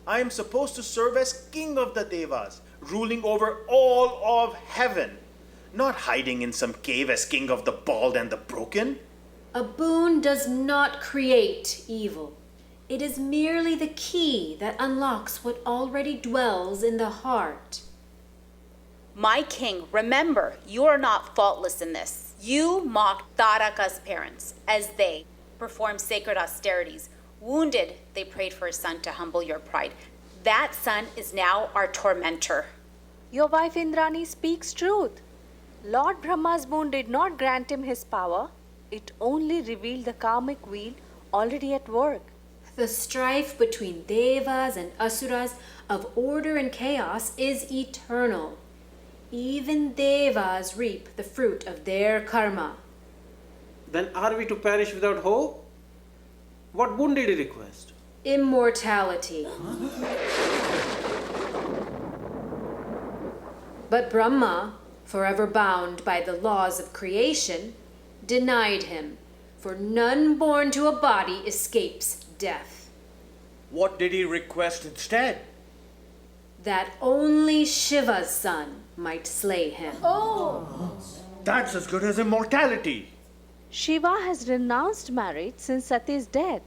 I am supposed to serve as king of the Devas, ruling over all of heaven, not hiding in some cave as king of the bald and the broken. A boon does not create evil. It is merely the key that unlocks what already dwells in the heart. My king, remember, you are not faultless in this. You mocked Taraka's parents as they performed sacred austerities. Wounded, they prayed for a son to humble your pride. That son is now our tormentor. Your wife Indrani speaks truth. Lord Brahma's boon did not grant him his power. It only revealed the karmic wheel already at work. The strife between devas and asuras of order and chaos is eternal. Even devas reap the fruit of their karma. Then are we to perish without hope? What boon did he request? Immortality. But Brahma, forever bound by the laws of creation, denied him, for none born to a body escapes death. What did he request instead? That only Shiva's son might slay him. That's as good as immortality. Shiva has renounced marriage since Sati's death.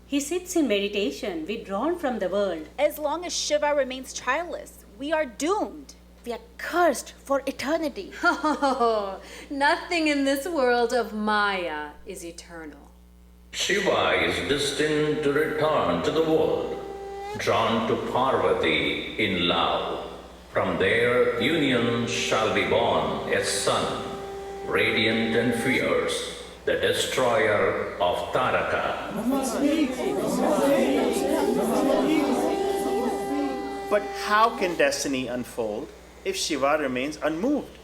He sits in meditation, withdrawn from the world. As long as Shiva remains childless, we are doomed. We are cursed for eternity. Oh, nothing in this world of Maya is eternal. Shiva is destined to return to the world, drawn to Parvati in love. From their union shall be born a son, radiant and fierce, the destroyer of Taraka. But how can destiny unfold if Shiva remains unmoved?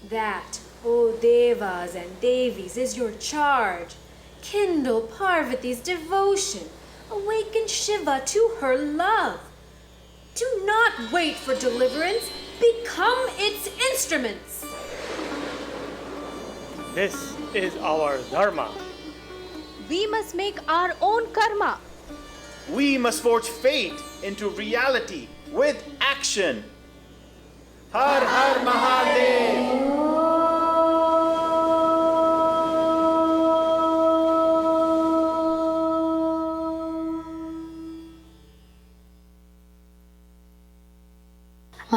That, O devas and devis, is your charge. Kindle Parvati's devotion. Awaken Shiva to her love. Do not wait for deliverance. Become its instruments. This is our dharma. We must make our own karma. We must forge fate into reality with action. Har Har Mahadev!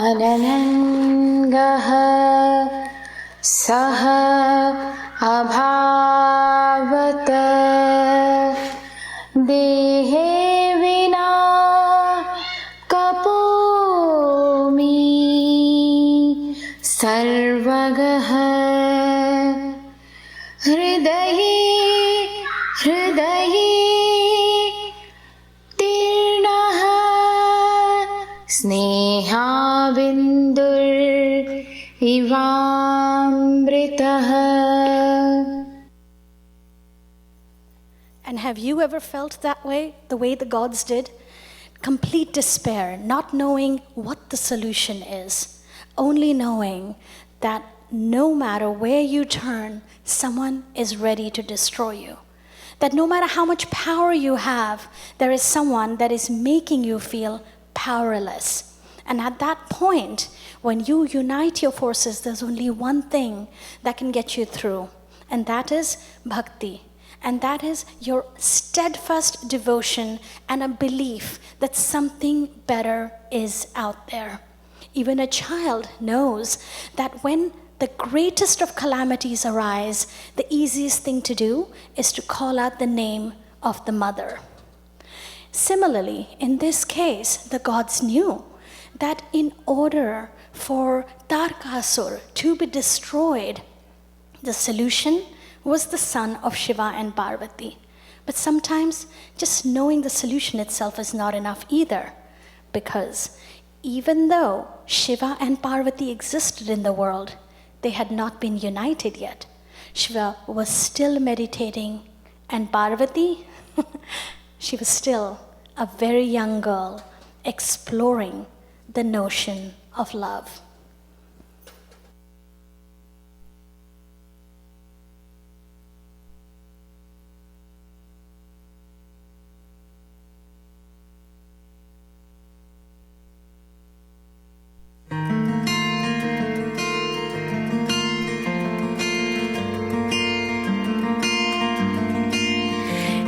अननङ्गः सः अभावत देहे विना कपोमि सर्वगः हृदये हृदये तीर्णः स्नेहाबिन्दुर् इवामृतः. And have you ever felt that way, the way the gods did? Complete despair, not knowing what the solution is, only knowing that no matter where you turn, someone is ready to destroy you. That no matter how much power you have, there is someone that is making you feel powerless. And at that point, when you unite your forces, there's only one thing that can get you through, and that is bhakti. And that is your steadfast devotion and a belief that something better is out there. Even a child knows that when the greatest of calamities arise, the easiest thing to do is to call out the name of the mother. Similarly, in this case, the gods knew that in order for Tarakasur to be destroyed, the solution was the son of Shiva and Parvati. But sometimes just knowing the solution itself is not enough either, because even though Shiva and Parvati existed in the world, they had not been united yet. Shiva was still meditating, and Parvati, she was still a very young girl exploring the notion of love.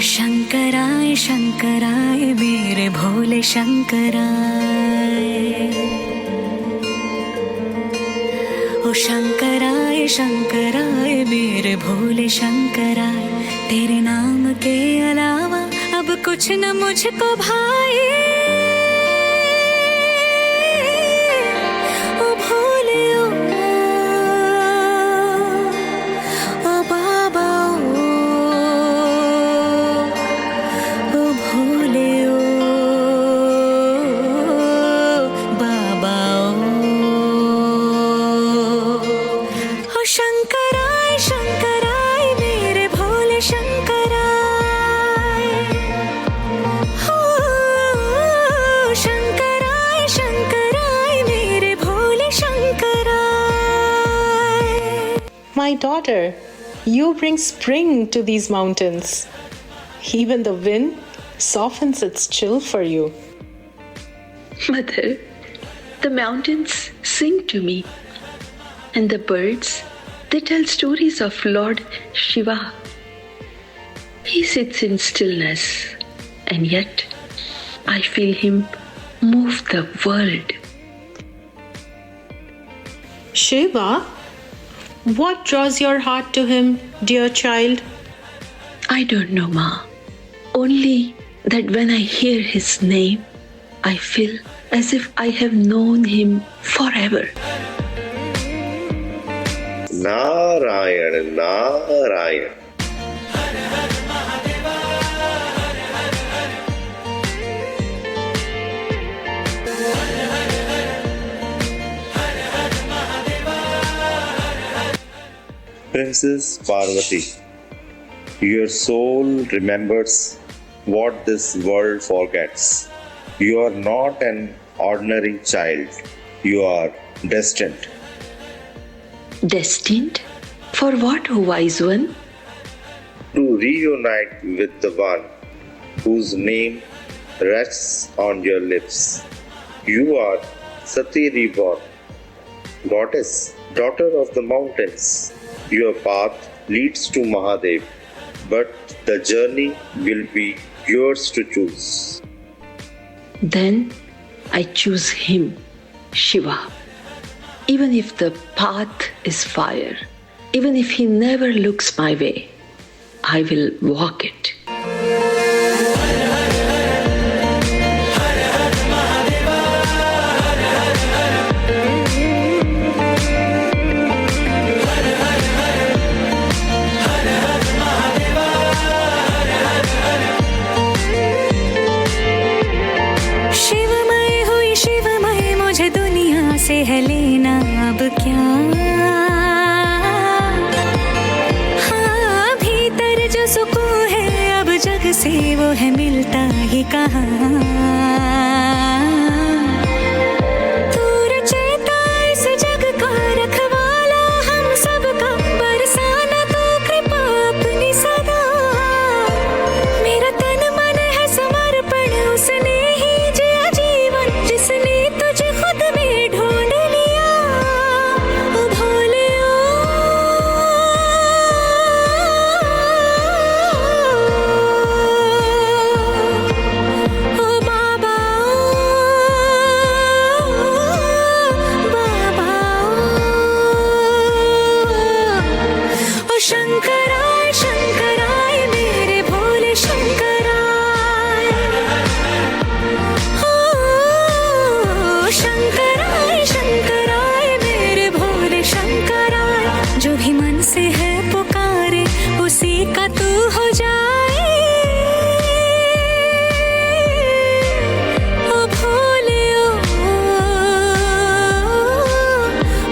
शंकराय शंकराय मेरे भोले शंकराय, ओ शंकराय शंकराय मेरे भोले शंकराय, तेरे नाम के अलावा अब कुछ न मुझको भाए। ओ भोले ओ बाबा My daughter, you bring spring to these mountains. Even the wind softens its chill for you. Mother, the mountains sing to me, and the birds, they tell stories of Lord Shiva. He sits in stillness, and yet I feel him move the world. Shiva, what draws your heart to him, dear child? I don't know, Ma. Only that when I hear his name, I feel as if I have known him forever. Narayan, Narayan. Princess Parvati, your soul remembers what this world forgets. You are not an ordinary child. You are destined. Destined? For what, O wise one? To reunite with the one whose name rests on your lips. You are Sati reborn, goddess, daughter of the mountains. Your path leads to Mahadev, but the journey will be yours to choose. Then I choose him, Shiva. Even if the path is fire, even if he never looks my way, I will walk it. शिवमय हुई शिवमय मुझे दुनिया से है लेना अब क्या। हाँ भीतर जो सुकून है अब जग से वो है मिलता ही कहाँ। तू रचयिता इस जग का रखवाला हम सबका बरसाना तू कृपा अपनी सदा। मेरा तन मन है समर्पण उसने ही जिया जीवन जिसने तुझे खुद में ढूंढ लिया। ओ भोले ओ बाबा बाबा ओ शंकराय शंकराय मेरे भोले शंकराय। ओ शंकराय शंकराय मेरे भोले शंकराय। जो भी मन से है पुकारे उसी का तू हो जाए। ओ भोले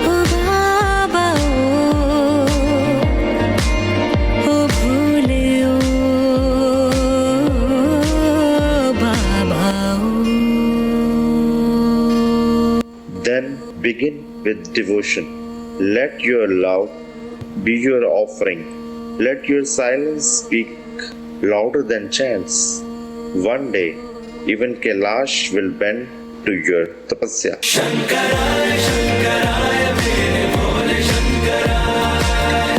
ओ बाबा ओ भोले ओ बाबा Then begin with devotion. Let your love be your offering. Let your silence speak louder than chants. One day, even Kailash will bend to your tapasya. शंकराय शंकराय मेरे भोले शंकराय।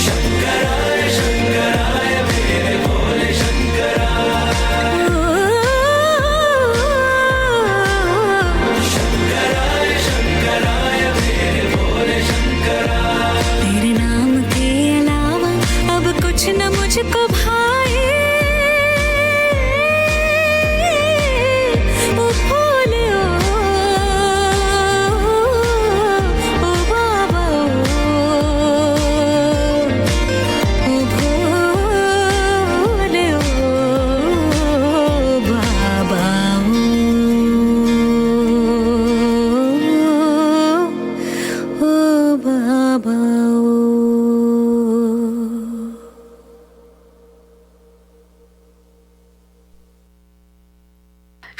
शंकराय शंकराय मेरे भोले शंकराय। शंकराय शंकराय मेरे भोले शंकराय। तेरे नाम के अलावा अब कुछ न मुझको भाए। ओ भोले ओ बाबा ओ भोले ओ बाबा ओ बाबा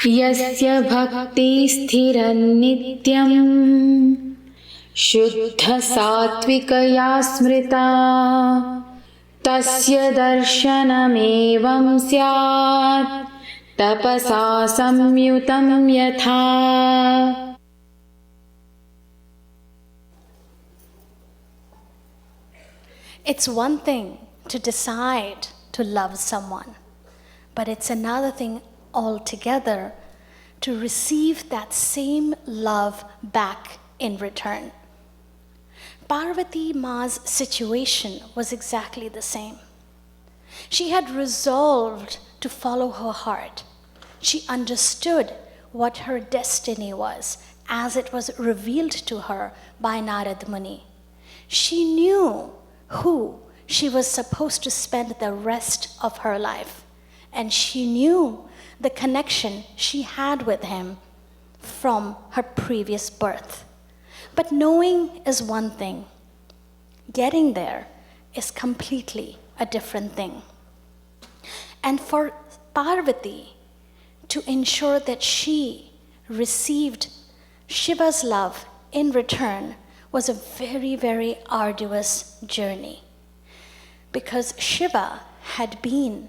यस्य भक्ति स्थिरनित्यं शुद्ध सात्विकया स्मृता तस्य दर्शनमेवं स्यात् तपसा संयुतं यथा। It's one thing to decide to love someone, but it's another thing altogether to receive that same love back in return. Parvati Ma's situation was exactly the same. She had resolved to follow her heart. She understood what her destiny was as it was revealed to her by Narad Muni. She knew who she was supposed to spend the rest of her life, and she knew the connection she had with him from her previous birth. But knowing is one thing. Getting there is completely a different thing. And for Parvati to ensure that she received Shiva's love in return was a very, very arduous journey. Because Shiva had been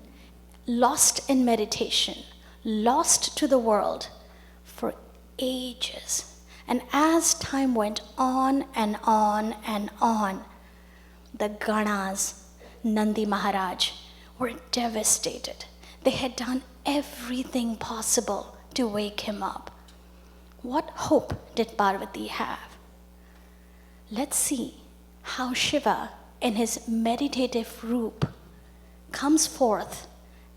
lost in meditation, lost to the world for ages. And as time went on and on and on, the Ganas, Nandi Maharaj, were devastated. They had done everything possible to wake him up. What hope did Parvati have? Let's see how Shiva, in his meditative roop, comes forth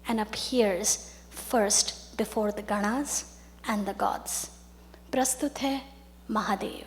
and appears first before the Ganas and the gods. Prastut hai Mahadev.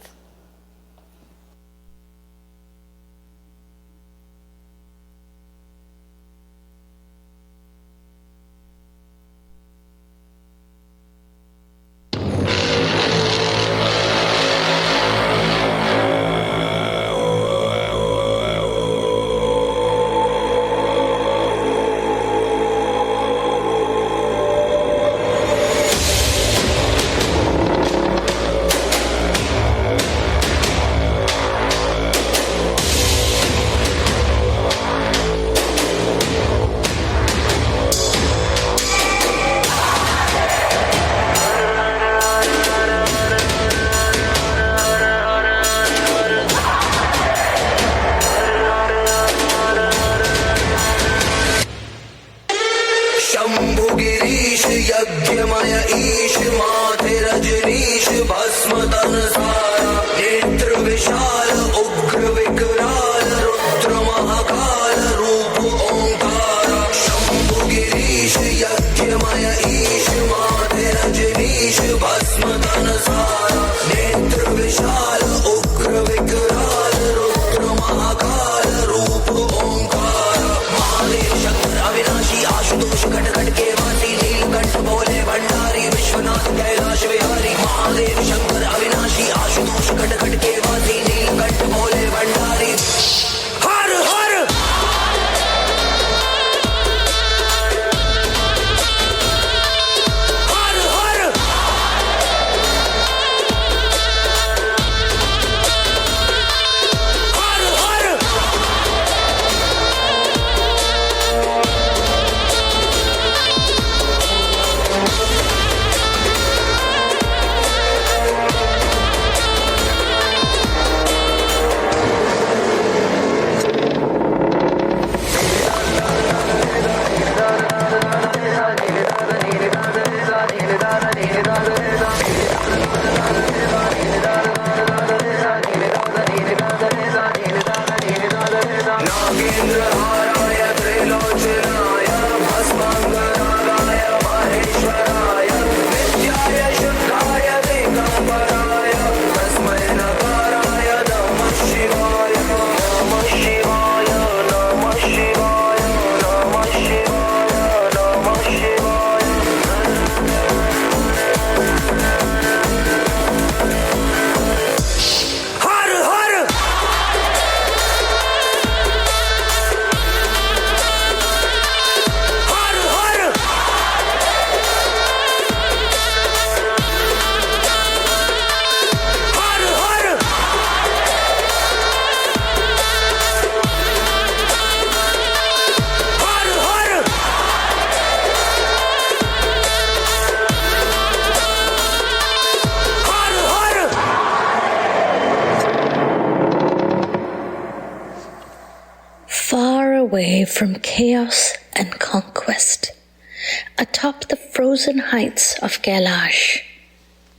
Away from chaos and conquest, atop the frozen heights of Kailash,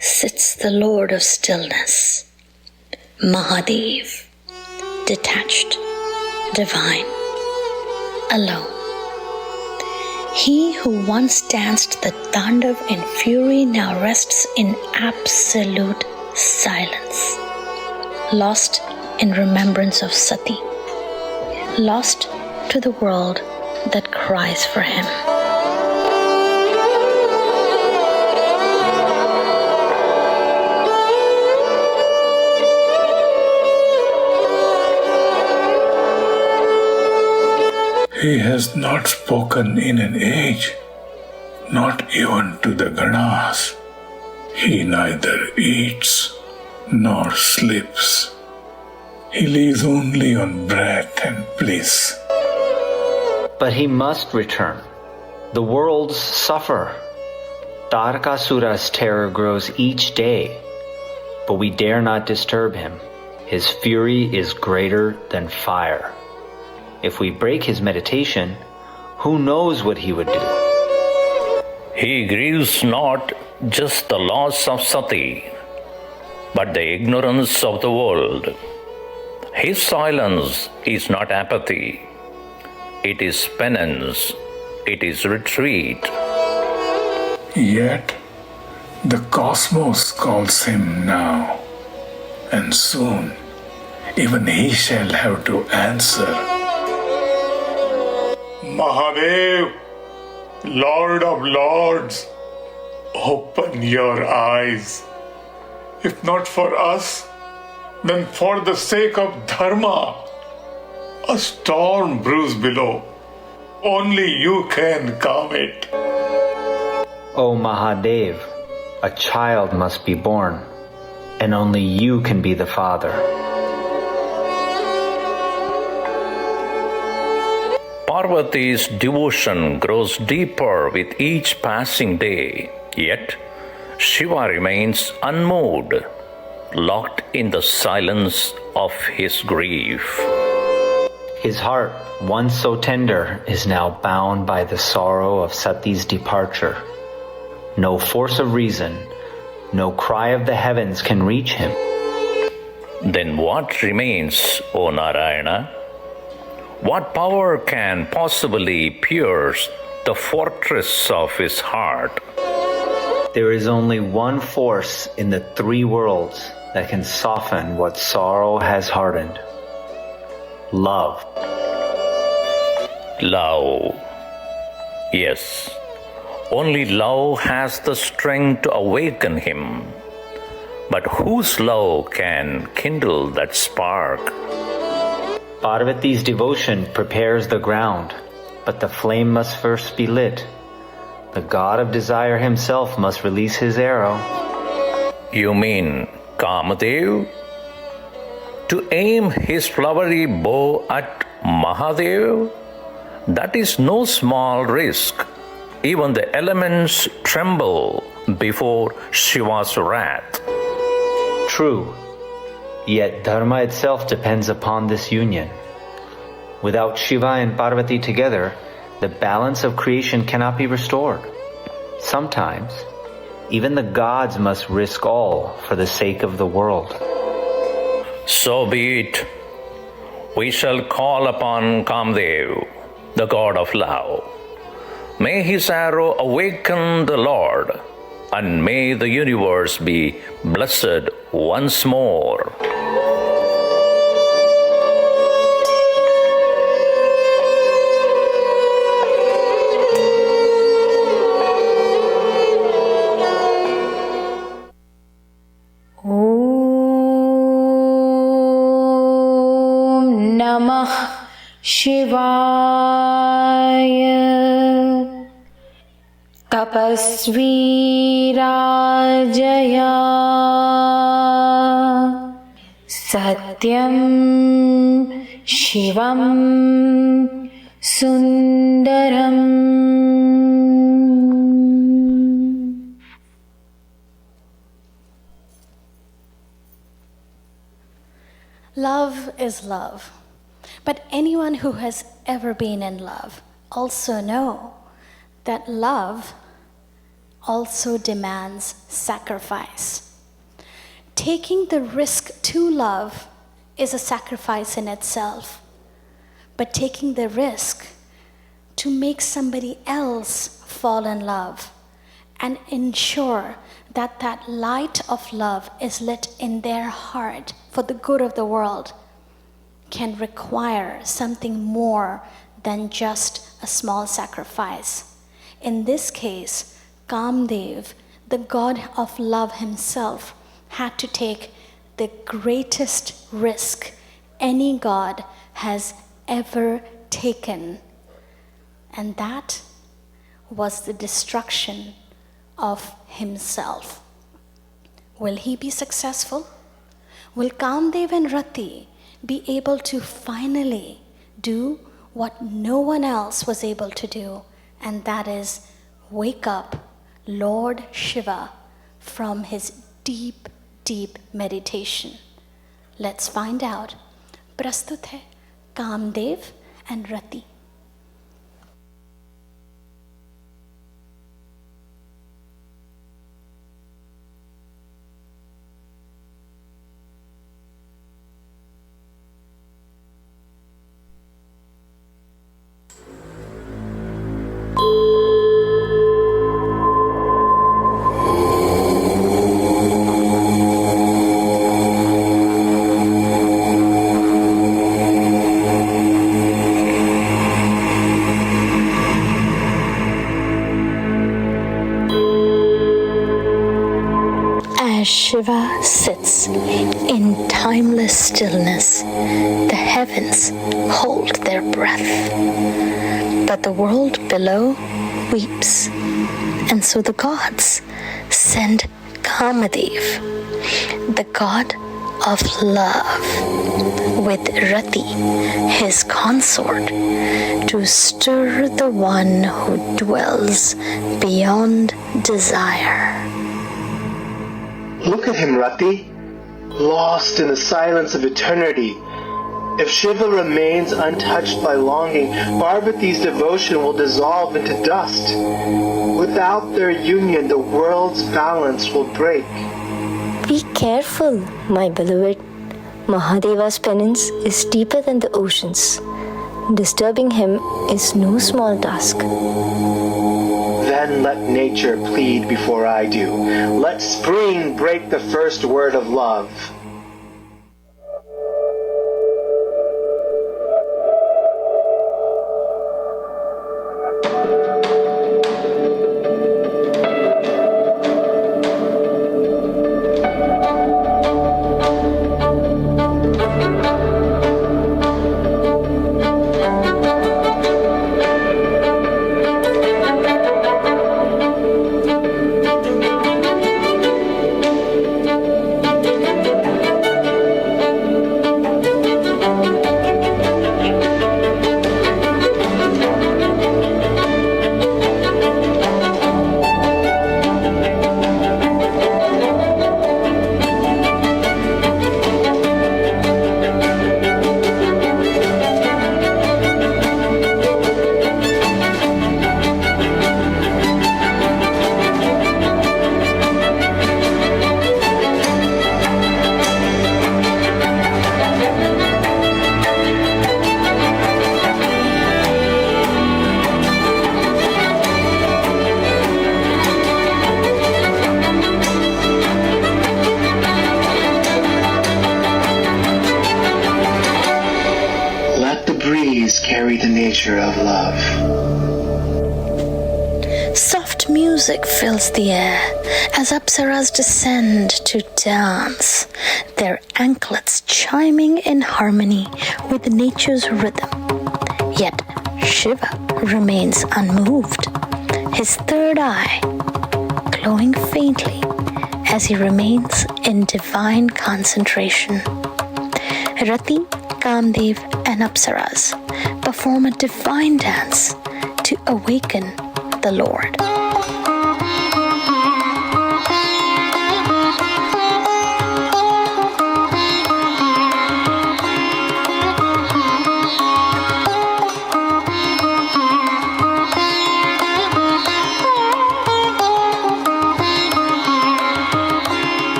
sits the Lord of Stillness, Mahadev, detached, divine, alone. He who once danced the Tandav in fury now rests in absolute silence, lost in remembrance of Sati, lost to the world that cries for him. He has not spoken in an age, not even to the Ganas. He neither eats nor sleeps. He lives only on breath and bliss. But he must return. The worlds suffer. Tarakasura's terror grows each day, but we dare not disturb him. His fury is greater than fire. If we break his meditation, who knows what he would do? He grieves not just the loss of Sati, but the ignorance of the world. His silence is not apathy. It is penance. It is retreat. Yet the cosmos calls him now, and soon even he shall have to answer. Mahadev, Lord of Lords, open your eyes. If not for us, then for the sake of Dharma. A storm brews below. Only you can calm it. O Mahadev, a child must be born, and only you can be the father. Parvati's devotion grows deeper with each passing day, yet Shiva remains unmoved, locked in the silence of his grief. His heart, once so tender, is now bound by the sorrow of Sati's departure. No force of reason, no cry of the heavens can reach him. Then what remains, O Narayana? What power can possibly pierce the fortress of his heart? There is only one force in the three worlds that can soften what sorrow has hardened. Love. Love. Yes. Only love has the strength to awaken him. But whose love can kindle that spark? Parvati's devotion prepares the ground, but the flame must first be lit. The god of desire himself must release his arrow. You mean Kamadev? To aim his flowery bow at Mahadev? That is no small risk. Even the elements tremble before Shiva's wrath. True, yet Dharma itself depends upon this union. Without Shiva and Parvati together, the balance of creation cannot be restored. Sometimes, even the gods must risk all for the sake of the world. So be it. We shall call upon Kamdev, the god of love. May his arrow awaken the Lord, and may the universe be blessed once more. Om Namah Shivaya. Tapasvi Rajaya Satyam Shivam Sundaram. Love is love. But anyone who has ever been in love also know that love also demands sacrifice. Taking the risk to love is a sacrifice in itself. But taking the risk to make somebody else fall in love and ensure that that light of love is lit in their heart for the good of the world can require something more than just a small sacrifice. In this case, Kamdev, the god of love himself, had to take the greatest risk any god has ever taken. And that was the destruction of himself. Will he be successful? Will Kamdev and Rati be able to finally do what no one else was able to do, and that is wake up Lord Shiva from his deep, deep meditation. Let's find out. Prastut hai Kamdev and Rati. Shiva sits in timeless stillness. The heavens hold their breath, but the world below weeps, and so the gods send Kamadev, the god of love, with Rati, his consort, to stir the one who dwells beyond desire. Look at him, Rati, lost in the silence of eternity. If Shiva remains untouched by longing, Parvati's devotion will dissolve into dust. Without their union, the world's balance will break. Be careful, my beloved. Mahadeva's penance is deeper than the oceans. Disturbing him is no small task. Then let nature plead before I do. Let spring break the first word of love. Carry the nature of love. Soft music fills the air as apsaras descend to dance, their anklets chiming in harmony with nature's rhythm. Yet Shiva remains unmoved, his third eye glowing faintly as he remains in divine concentration. Rati, Kamdev and Apsaras perform a divine dance to awaken the Lord.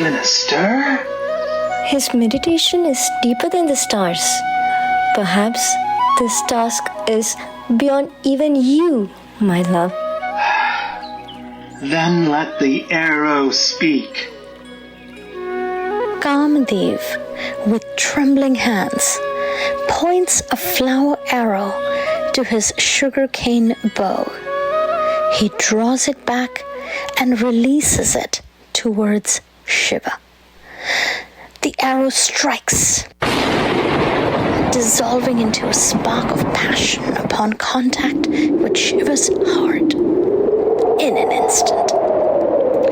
even astir? His meditation is deeper than the stars. Perhaps this task is beyond even you, my love. Then let the arrow speak. Kamadev, with trembling hands, points a flower arrow to his sugarcane bow. He draws it back and releases it towards Shiva. The arrow strikes, dissolving into a spark of passion upon contact with Shiva's heart. In an instant,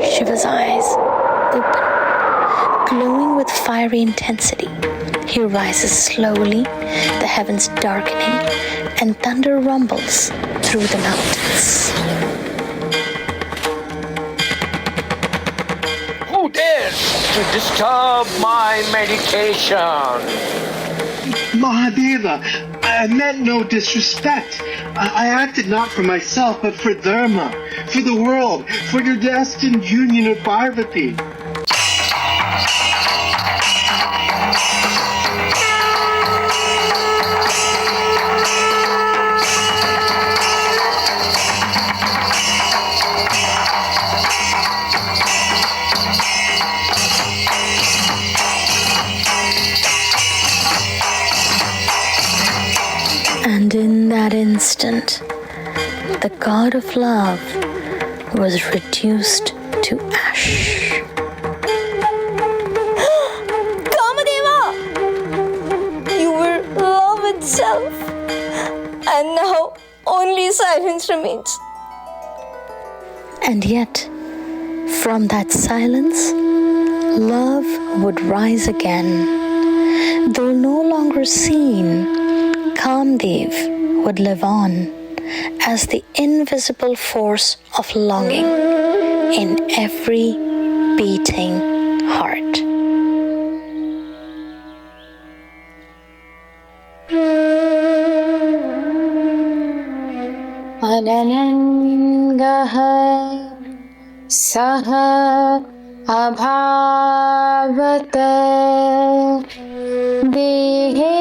Shiva's eyes open, glowing with fiery intensity. He rises slowly, the heavens darkening, and thunder rumbles through the mountains. Who dares to disturb my meditation? Mahadeva, I meant no disrespect. I acted not for myself, but for Dharma, for the world, for your destined union with Parvati. And in that instant, the god of love was reduced to ash. Kamadeva! You were love itself. And now only silence remains. And yet, from that silence, love would rise again. Though no longer seen, Kamdev would live on as the invisible force of longing in every beating heart. Ananangaha saha abhavata dehe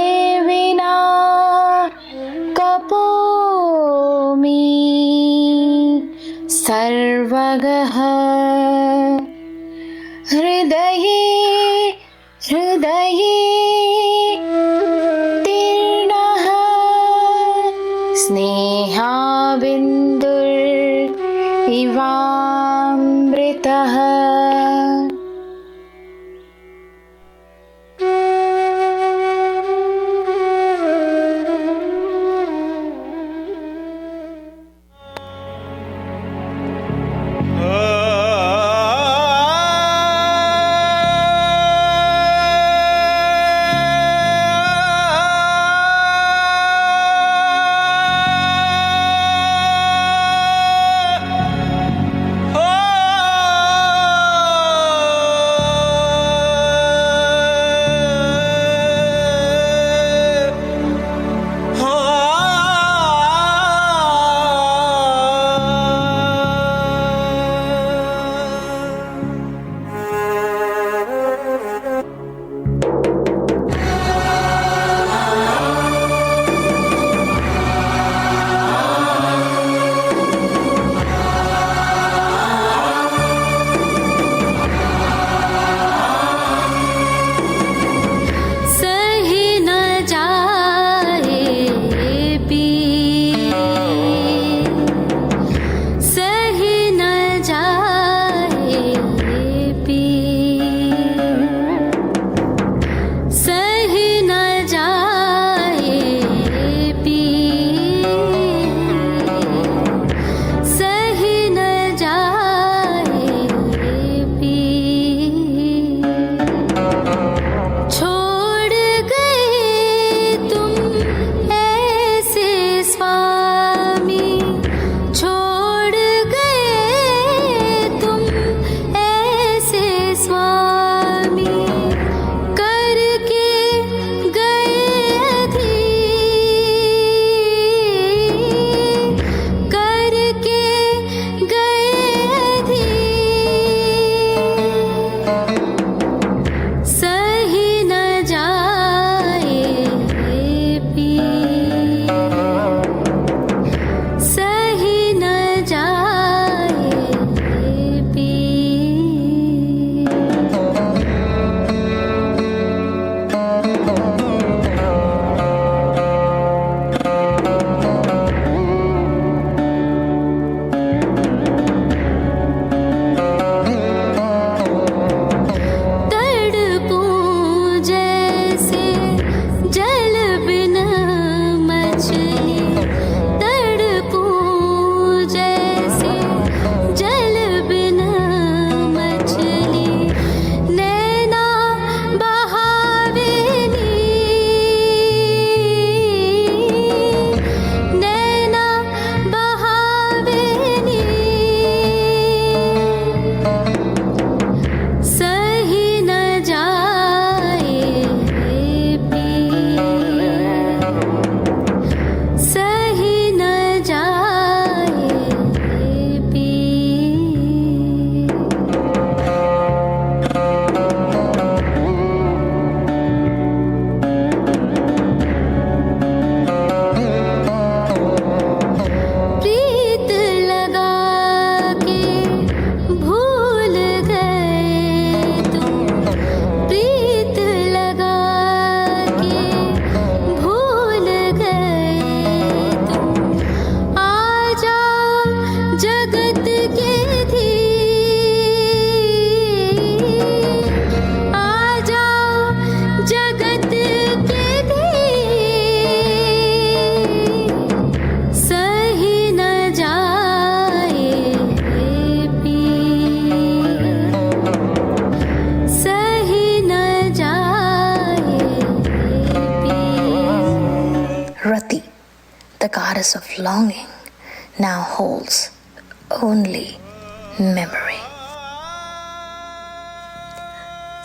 vina kapomi sarvagaha hridaye hridaye tirnaha sneha bindur ivamritaha. goddess of longing, now holds only memory.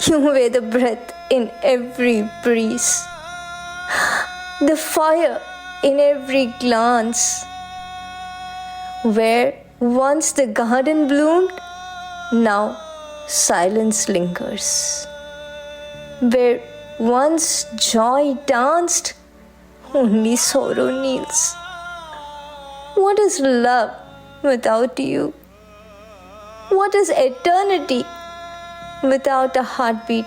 You were the breath in every breeze, the fire in every glance. Where once the garden bloomed, now silence lingers. Where once joy danced, only sorrow kneels. What is love without you? What is eternity without a heartbeat?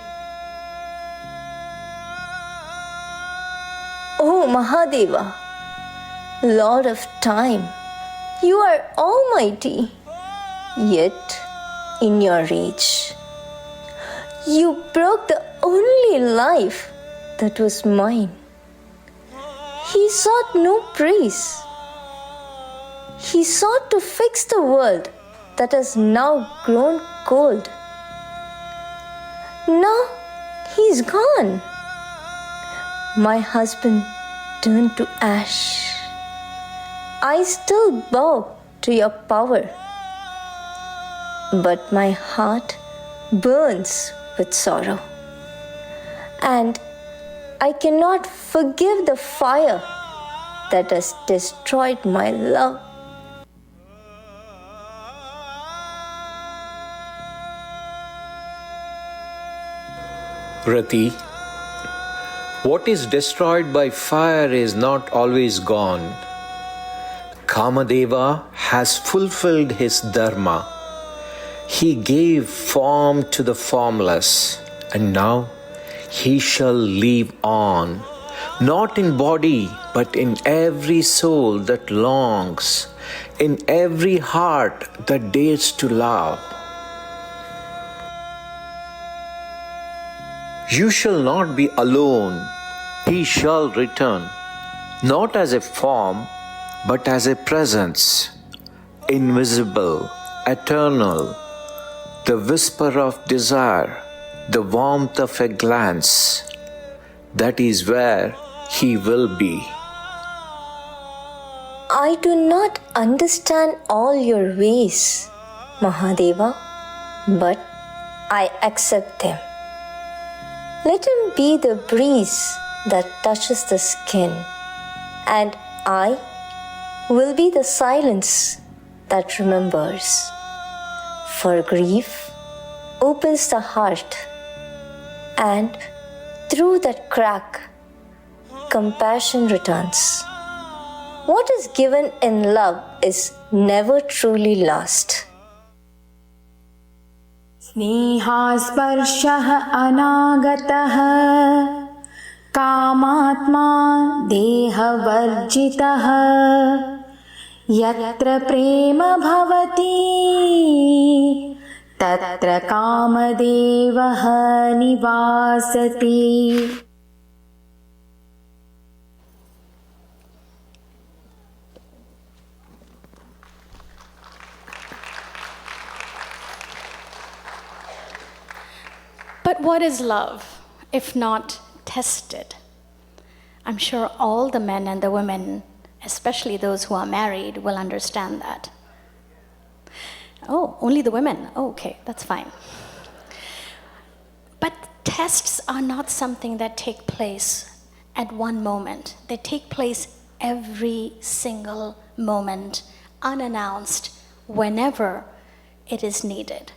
Oh Mahadeva, Lord of Time, you are almighty, yet in your rage, you broke the only life that was mine. He sought no praise. He sought to fix the world that has now grown cold. Now he's gone. My husband turned to ash. I still bow to your power, but my heart burns with sorrow, and I cannot forgive the fire that has destroyed my love. Rati, what is destroyed by fire is not always gone. Kamadeva has fulfilled his dharma. He gave form to the formless, and now he shall live on, not in body, but in every soul that longs, in every heart that dares to love. You shall not be alone. He shall return, not as a form, but as a presence, invisible, eternal, the whisper of desire, the warmth of a glance. That is where he will be. I do not understand all your ways, Mahadeva, but I accept them. Let him be the breeze that touches the skin, and I will be the silence that remembers. For grief opens the heart, and through that crack, compassion returns. What is given in love is never truly lost. स्नेहास्पर्शः अनागतः कामात्मा देहवर्जितः यत्र प्रेम भवति तत्र कामदेवः निवासति. But what is love, if not tested? I'm sure all the men and the women, especially those who are married, will understand that. Oh, only the women. Oh, okay, that's fine. But tests are not something that take place at one moment. They take place every single moment, unannounced, whenever it is needed.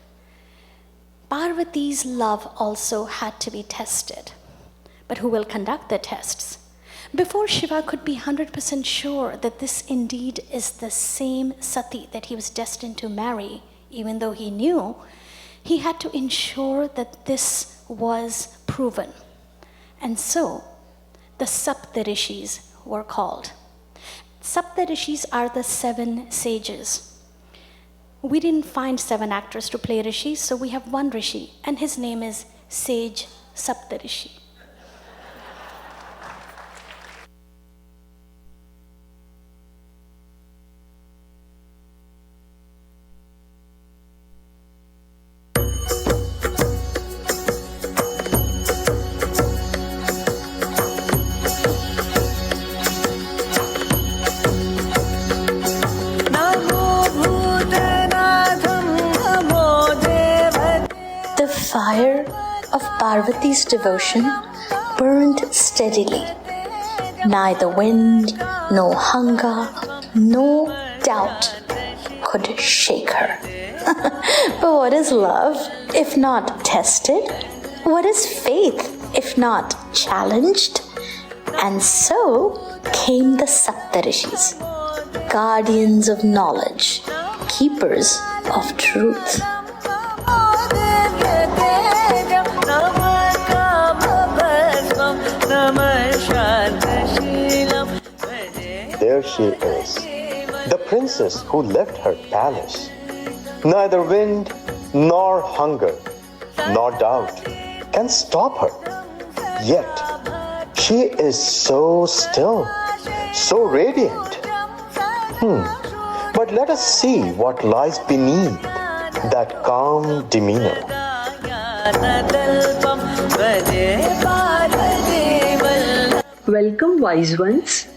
Parvati's love also had to be tested. But who will conduct the tests? Before Shiva could be 100% sure that this indeed is the same Sati that he was destined to marry, even though he knew, he had to ensure that this was proven. And so, the Saptarishis were called. Saptarishis are the 7 sages. We didn't find 7 actors to play Rishi, so we have one Rishi, and his name is Sage Saptarishi. Parvati's devotion burned steadily. Neither wind, no hunger, no doubt could shake her. But what is love if not tested? What is faith if not challenged? And so came the Saptarishis, guardians of knowledge, keepers of truth. There she is, the princess who left her palace. Neither wind, nor hunger, nor doubt can stop her. Yet, she is so still, so radiant. But let us see what lies beneath that calm demeanor. Welcome, wise ones.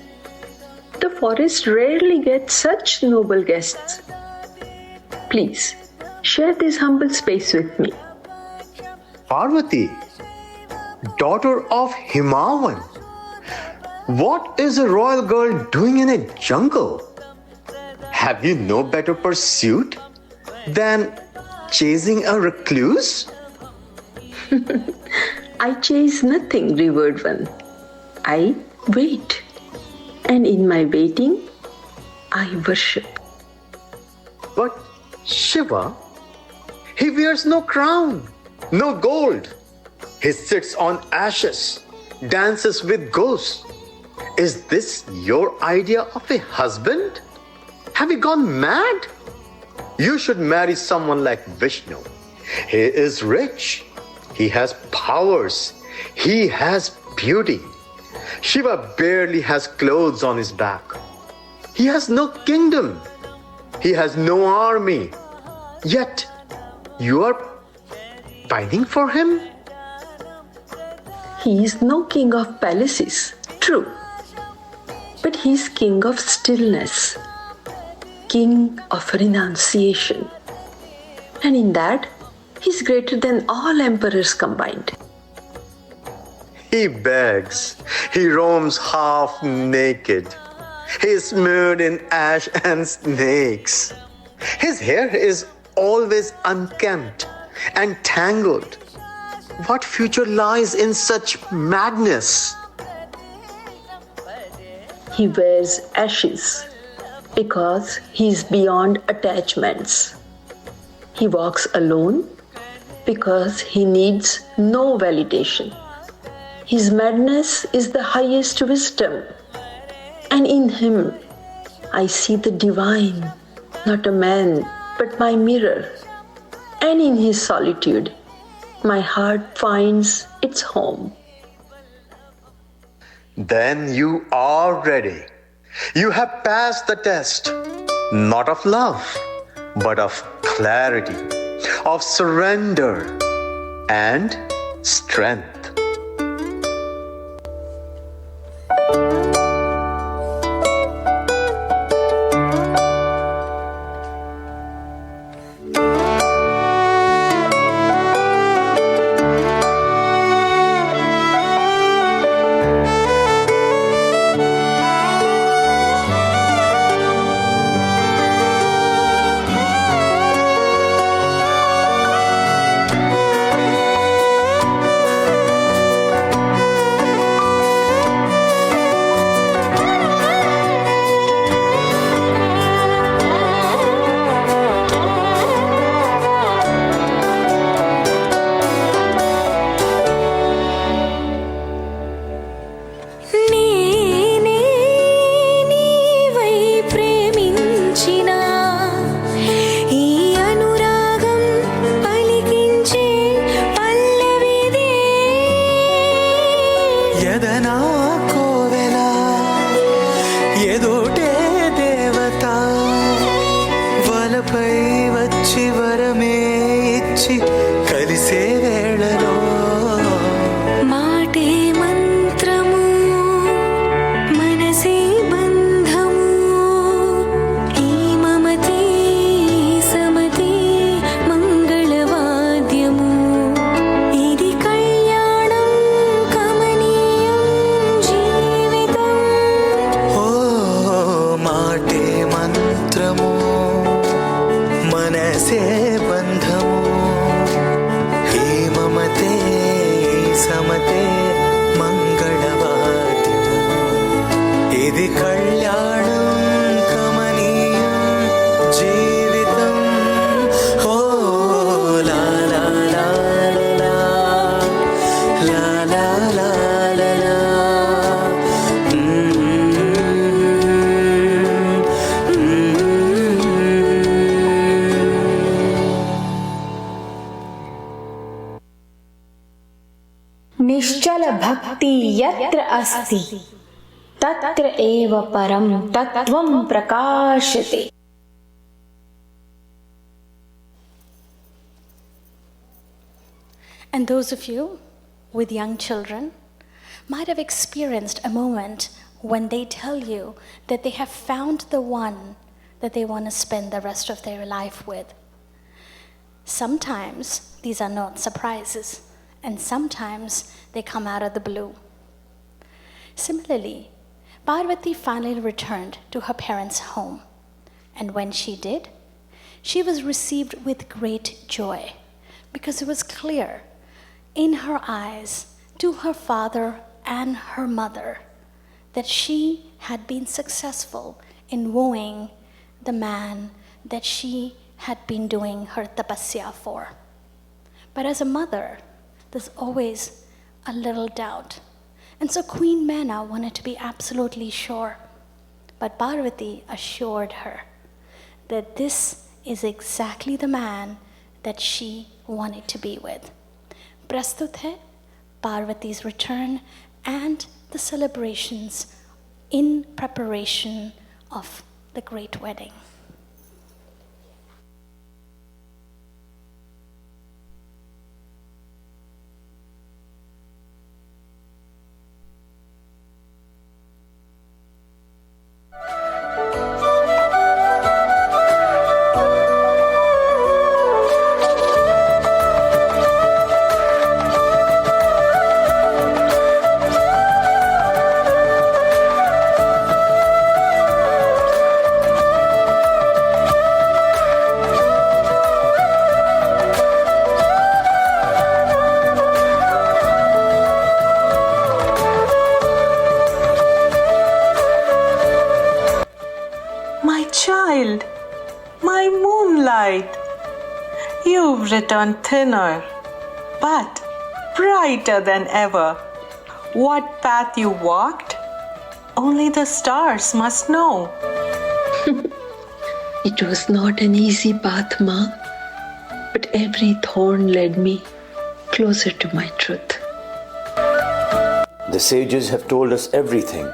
The forest rarely gets such noble guests. Please, share this humble space with me. Parvati, daughter of Himavan, what is a royal girl doing in a jungle? Have you no better pursuit than chasing a recluse? I chase nothing, revered one. I wait. And in my waiting, I worship. But Shiva, he wears no crown, no gold. He sits on ashes, dances with ghosts. Is this your idea of a husband? Have you gone mad? You should marry someone like Vishnu. He is rich. He has powers. He has beauty. Shiva barely has clothes on his back. He has no kingdom. He has no army. Yet, you are pining for him? He is no king of palaces, true. But he is king of stillness, king of renunciation. And in that, he is greater than all emperors combined. He begs. He roams half naked. He is smeared in ash and snakes. His hair is always unkempt and tangled. What future lies in such madness? He wears ashes because he is beyond attachments. He walks alone because he needs no validation. His madness is the highest wisdom, and in him I see the divine, not a man, but my mirror. And in his solitude, my heart finds its home. Then you are ready. You have passed the test, not of love, but of clarity, of surrender and strength. निश्चल भक्ति यत्र अस्ति तत्र एव परम तत्त्वं प्रकाशते. And those of you with young children might have experienced a moment when they tell you that they have found the one that they want to spend the rest of their life with. Sometimes these are not surprises, and sometimes they come out of the blue. Similarly, Parvati finally returned to her parents' home, and when she did, she was received with great joy, because it was clear in her eyes to her father and her mother that she had been successful in wooing the man that she had been doing her tapasya for. But as a mother, there's always a little doubt. And so Queen Mana wanted to be absolutely sure. But Parvati assured her that this is exactly the man that she wanted to be with. Prastut hai Parvati's return and the celebrations in preparation of the great wedding. My moonlight, you've returned thinner, but brighter than ever. What path you walked, only the stars must know. It was not an easy path, Ma, but every thorn led me closer to my truth. The sages have told us everything.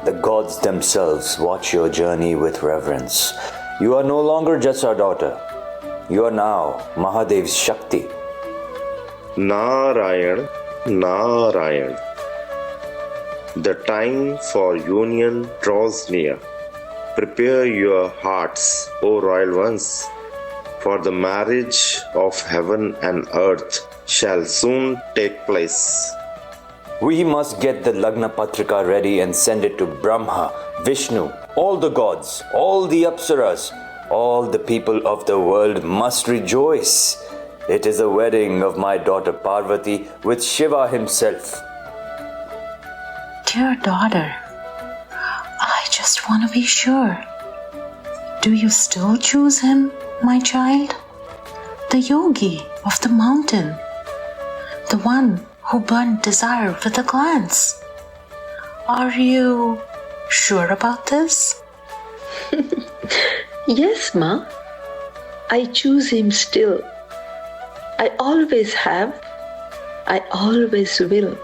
The gods themselves watch your journey with reverence. You are no longer just our daughter. You are now Mahadev's Shakti. Narayan, Narayan. The time for union draws near. Prepare your hearts, O royal ones, for the marriage of heaven and earth shall soon take place. We must get the Lagna Patrika ready and send it to Brahma, Vishnu, all the gods, all the Apsaras, all the people of the world must rejoice. It is a wedding of my daughter Parvati with Shiva himself. Dear daughter, I just want to be sure. Do you still choose him, my child? The yogi of the mountain, the one who burned desire with a glance. Are you sure about this? Yes, Ma. I choose him still. I always have. I always will.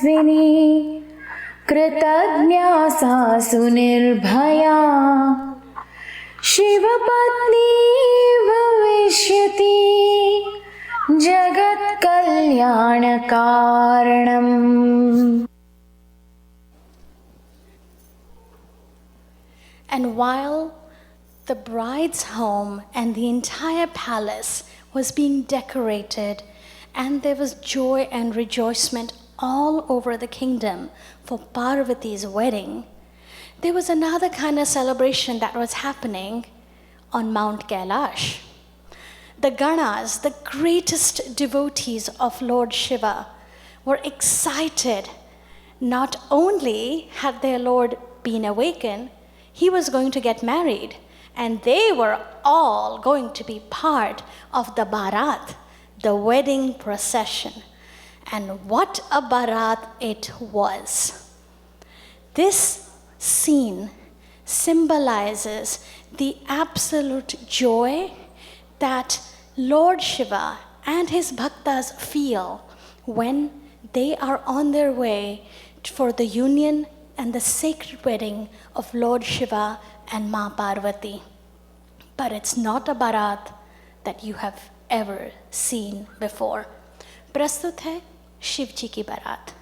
तपस्विनी कृतज्ञा सा सुनिर्भया शिवपत्नी भविष्यति जगत्कल्याणकारणम्. And while the bride's home and the entire palace was being decorated, and there was joy and rejoicement all over the kingdom for Parvati's wedding, there was another kind of celebration that was happening on Mount Kailash. The Ganas, the greatest devotees of Lord Shiva, were excited. Not only had their Lord been awakened, he was going to get married, and they were all going to be part of the Bharat, the wedding procession. And what a Bharat it was. This scene symbolizes the absolute joy that Lord Shiva and his bhaktas feel when they are on their way for the union and the sacred wedding of Lord Shiva and Ma Parvati. But it's not a Bharat that you have ever seen before. प्रस्तुत है शिव जी की बारात.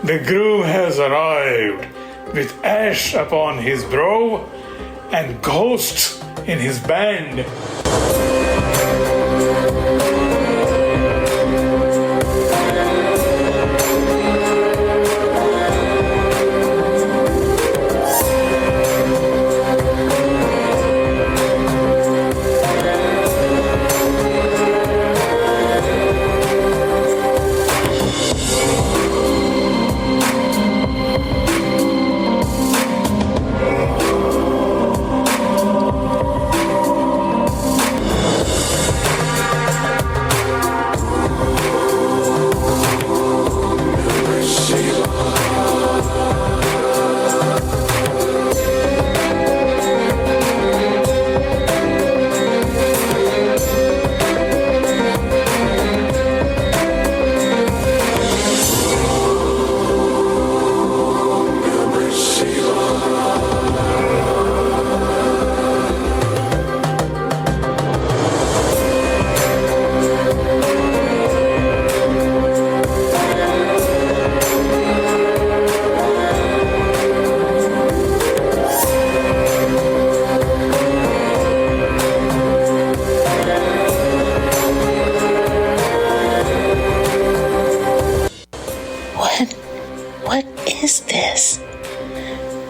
The groom has arrived with ash upon his brow and ghosts in his band.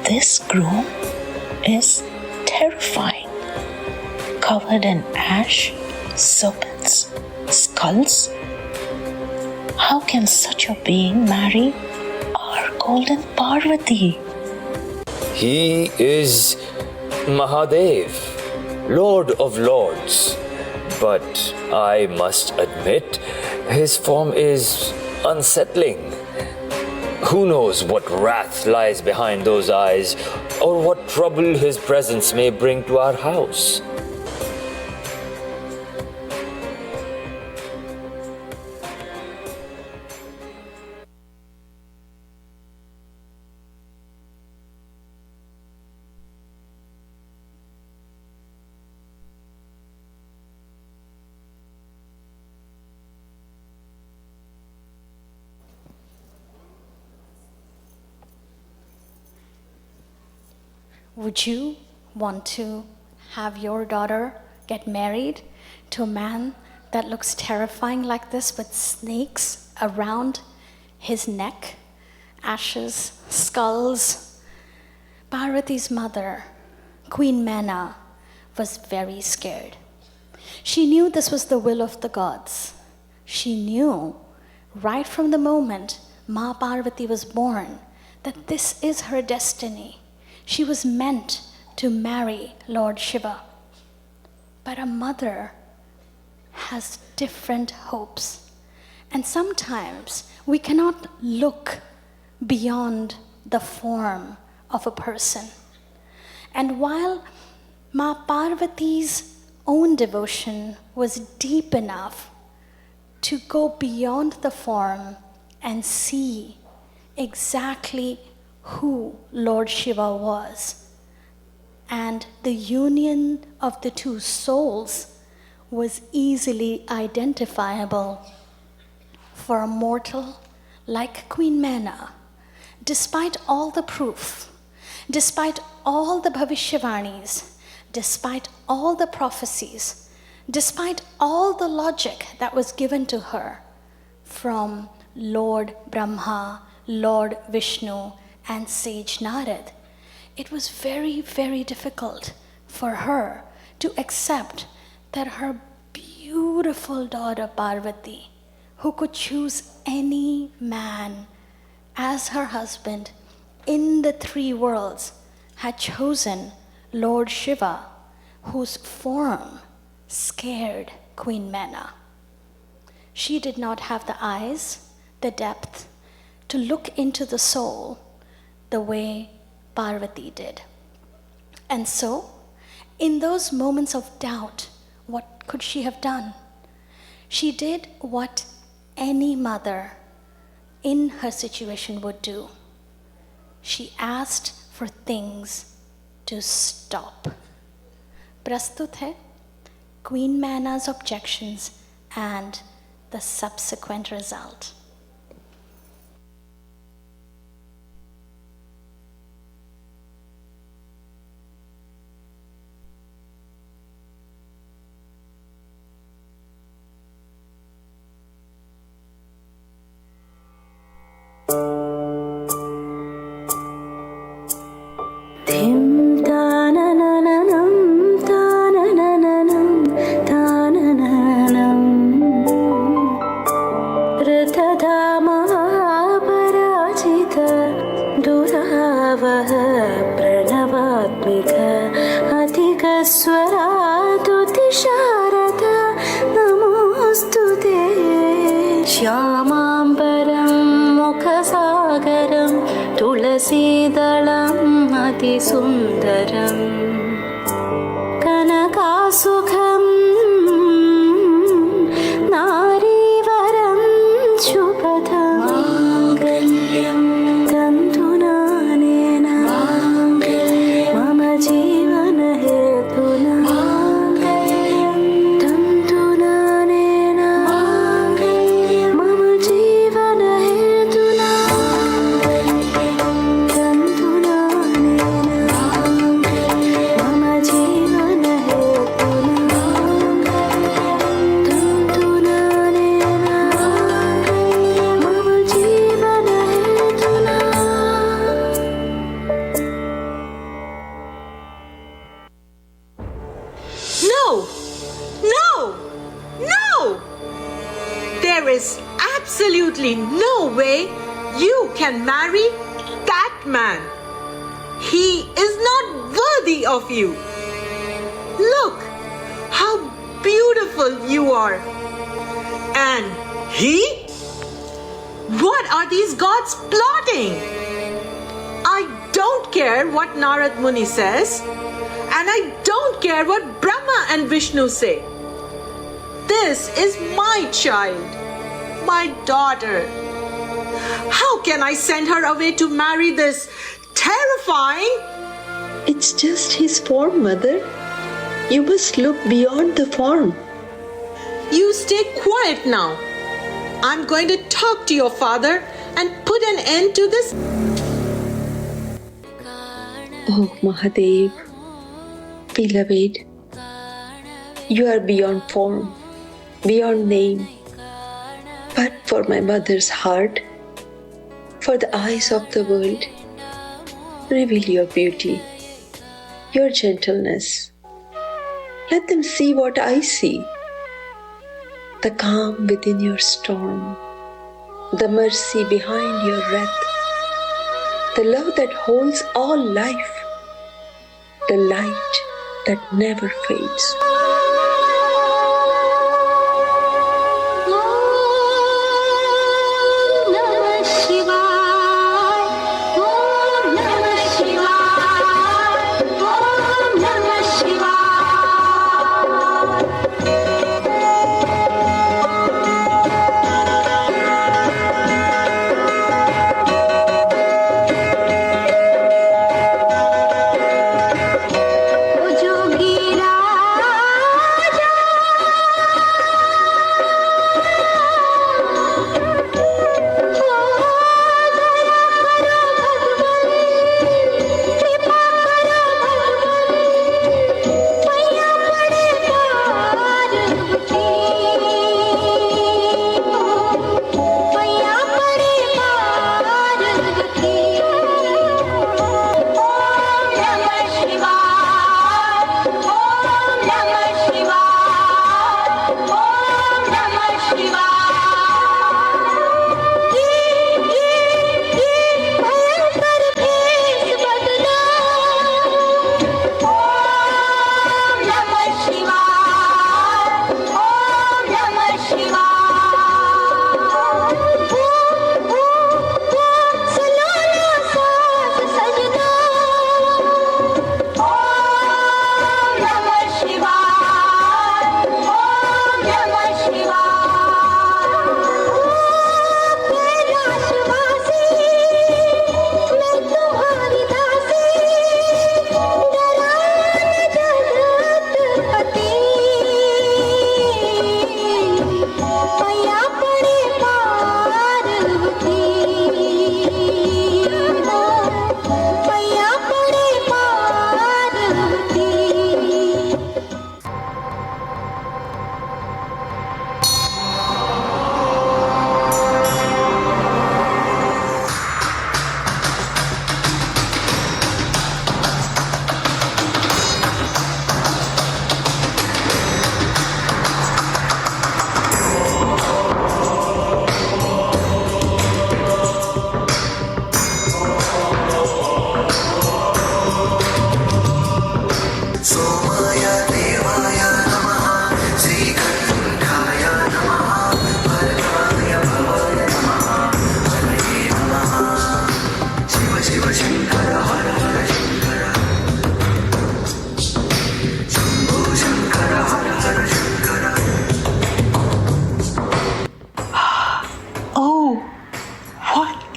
This groom is terrifying. Covered in ash, serpents, skulls. How can such a being marry our golden Parvati? He is Mahadev, Lord of Lords. But I must admit, his form is unsettling. Who knows what wrath lies behind those eyes, or what trouble his presence may bring to our house. Would you want to have your daughter get married to a man that looks terrifying like this with snakes around his neck, ashes, skulls? Parvati's mother, Queen Mana, was very scared. She knew this was the will of the gods. She knew right from the moment Ma Parvati was born that this is her destiny. She was meant to marry Lord Shiva. But a mother has different hopes. And sometimes we cannot look beyond the form of a person. And while Ma Parvati's own devotion was deep enough to go beyond the form and see exactly who Lord Shiva was, and the union of the two souls was easily identifiable for a mortal like Queen Mana. Despite all the proof, despite all the Bhavishyavarnis, despite all the prophecies, despite all the logic that was given to her from Lord Brahma, Lord Vishnu, and sage Narad, it was very, very difficult for her to accept that her beautiful daughter Parvati, who could choose any man as her husband in the three worlds, had chosen Lord Shiva, whose form scared Queen Mana. She did not have the eyes, the depth, to look into the soul the way Parvati did. And so, in those moments of doubt, what could she have done? She did what any mother in her situation would do. She asked for things to stop. Prastut hai Queen Mana's objections and the subsequent result. तुलसीदलम् अतिसुन्दरम् कनकासुखम् नारीवरं शुभदम् माङ्गल्यं तन्तुनानेन मम जीवनहेतुना माङ्गल्यं तन्तुनानेन मम जीवनहेतुना No way you can marry that man. He is not worthy of you. Look how beautiful you are. And he? What are these gods plotting? I don't care what Narad Muni says, and I don't care what Brahma and Vishnu say. This is my child, my daughter. How can I send her away to marry this terrifying? It's just his form, Mother. You must look beyond the form. You stay quiet now. I'm going to talk to your father and put an end to this. Oh, Mahadev, beloved, you are beyond form, beyond name. But for my mother's heart, for the eyes of the world, reveal your beauty, your gentleness. Let them see what I see. The calm within your storm, the mercy behind your wrath, the love that holds all life, the light that never fades.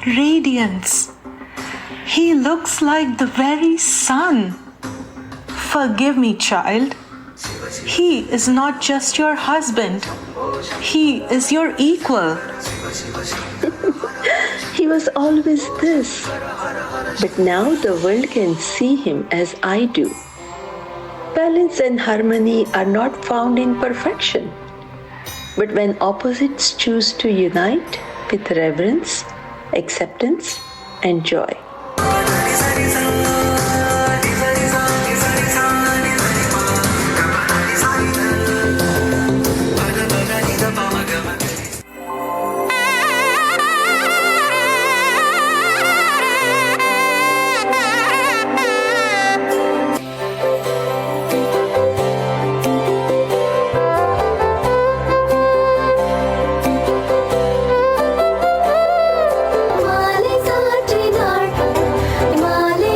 Radiance. He looks like the very sun. Forgive me, child. He is not just your husband. He is your equal. He was always this. But now the world can see him as I do. Balance and harmony are not found in perfection. But when opposites choose to unite with reverence, acceptance, and joy. माले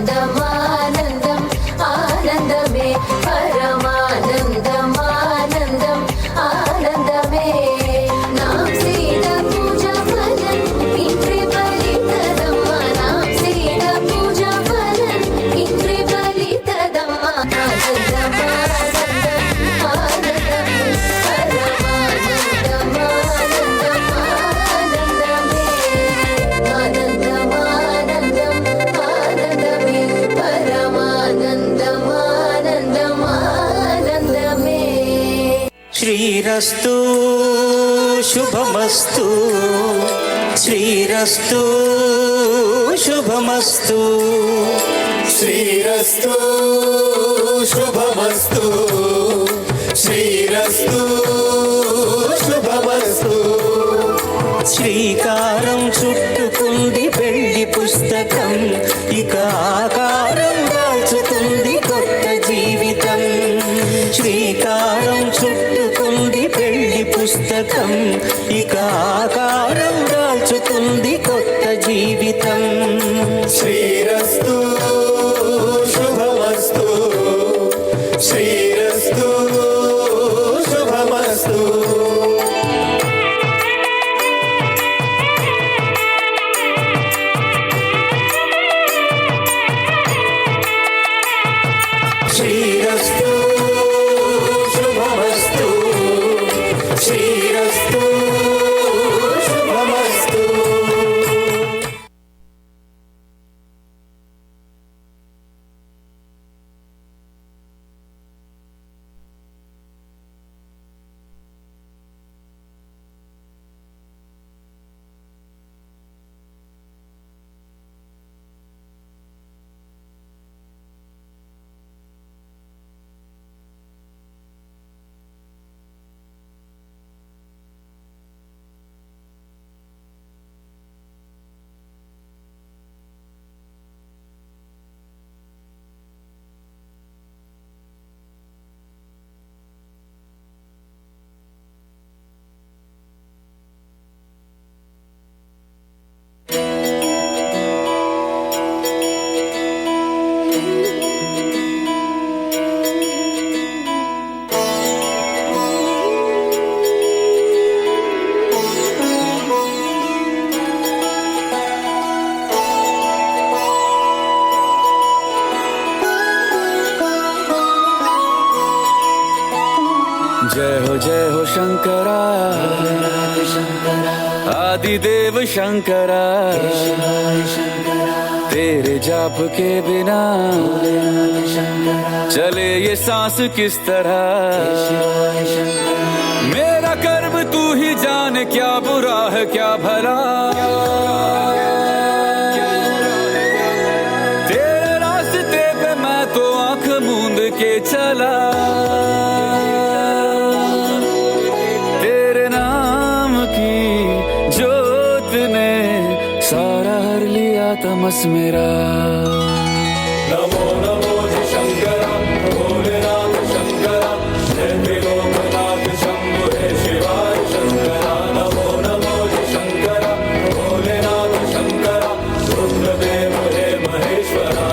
ఆనందమానందం ఆనందమే పరమానందమానందం ఆనందమే నాం సీత పూజ ఫలం ఇంద్రి బలితదమ్మ నాం సీత పూజ ఫలం ఇంద్రి బలితదమ్మ ఆనందమానందం ఆనందమే పరమానందమానందం ఆనందమే ఆనందమానందం ఆనందమే పరమానందమానందం ఆనందమే శ్రీరస్తు శుభమస్తు శ్రీరస్తు శుభమస్తు శ్రీరస్తు శుభమస్తు శ్రీరస్తు శుభమస్తు శ్రీకారం చుట్టుకుంది పెళ్లి పుస్తకం ఇక ఆకారం దాల్చుతుంది కొత్త జీవితం శ్రీకారం చుట్టుకుంది పెళ్లి పుస్తకం ఇక ఆకారం దాల్చుతుంది కొత్త జీవితం శ్రీరస్తు శుభమస్తు శ్రీరస్తు శుభమస్తు శ్రీరస్తు శుభమస్తు శ్రీరస్తు శుభమస్తు जय हो शंकरा आदिदेव शंकरा तेरे जाप के बिना चले ये सांस किस तरह मेरा कर्म तू ही जाने क्या बुरा है क्या भला तेरे रास्ते पे मैं तो आंख मूंद के चला तेरे नाम की जोत ने सारा हर लिया तमस मेरा नमो नमो शंकरा भोलेनाथ शंकरा जय लोकनाथ शंभो हे शिवाय शंकरा नमो नमो शंकरा भोलेनाथ शंकरा रुद्रदेव हे महेश्वरा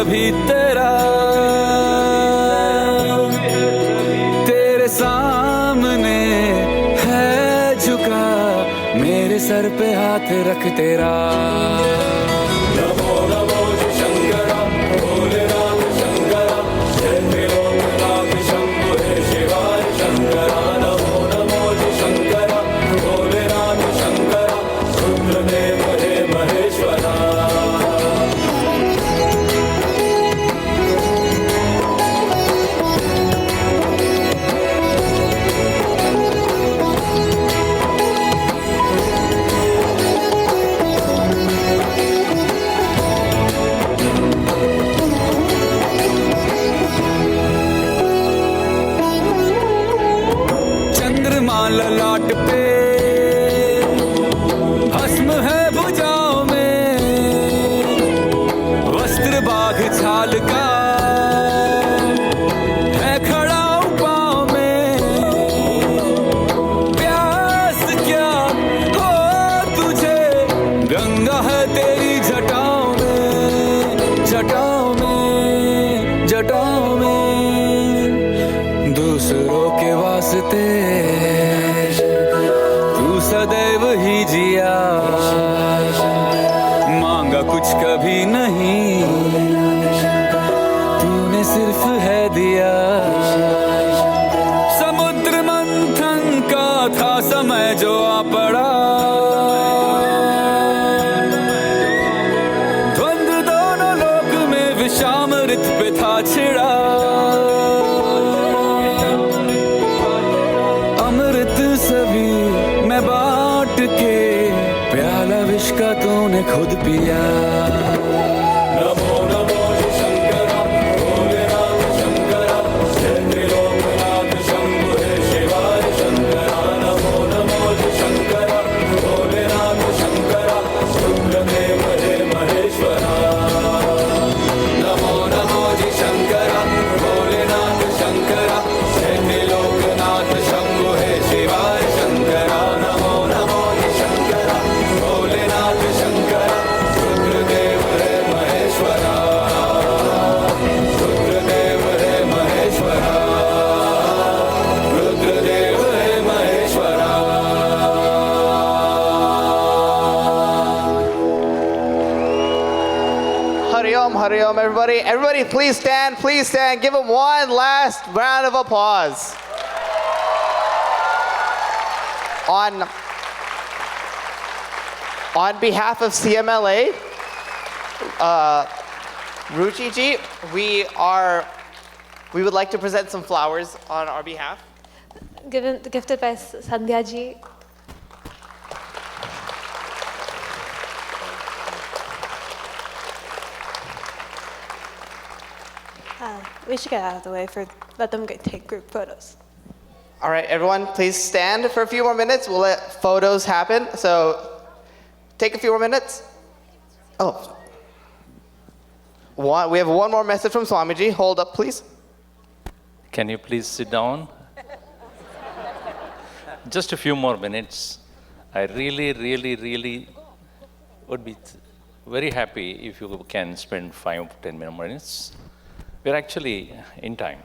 सभी तेरा, तेरे सामने है झुका, मेरे सर पे हाथ रख तेरा। ललाट पे भस्म है भुजाओं में, वस्त्र बाघ छाल का है खड़ा पाँव में। प्यास क्या हो तुझे, गंगा है तेरी जटाओं में, जटाओं में, जटाओं में। दूसरों के वास्ते सदैव ही जिया, मांगा कुछ कभी नहीं, तूने सिर्फ है दिया। समुद्र मंथन का था समय जो आ पड़ा, द्वंद्व दोनों लोक में विषामृत पे था छिड़ा। अमृत सभी मैं बांट के, प्याला विष का तूने खुद पिया। नमो नमो शंकरा, भोलेनाथ शंकरा, त्रिलोकनाथ शंभो हे शिवाय शंकरा। नमो नमो शंकरा, भोलेनाथ शंकरा, रुद्रदेव हे महेश्वरा। नमो नमो शंकरा, भोलेनाथ शंकरा, त्रिलोकनाथ शंभो हे शिवाय Shankara. Hari Om, everybody. Everybody, please stand, please stand. Give them one last round of applause. On behalf of CMLA, Ruchi ji, we would like to present some flowers on our behalf. Gifted by Sandhya ji. We should get out of the way let them take group photos. All right, everyone, please stand for a few more minutes. We'll let photos happen. So take a few more minutes. Oh. We have one more message from Swamiji. Hold up, please. Can you please sit down? Just a few more minutes. I really would be very happy if you can spend 5-10 minutes. We're actually in time.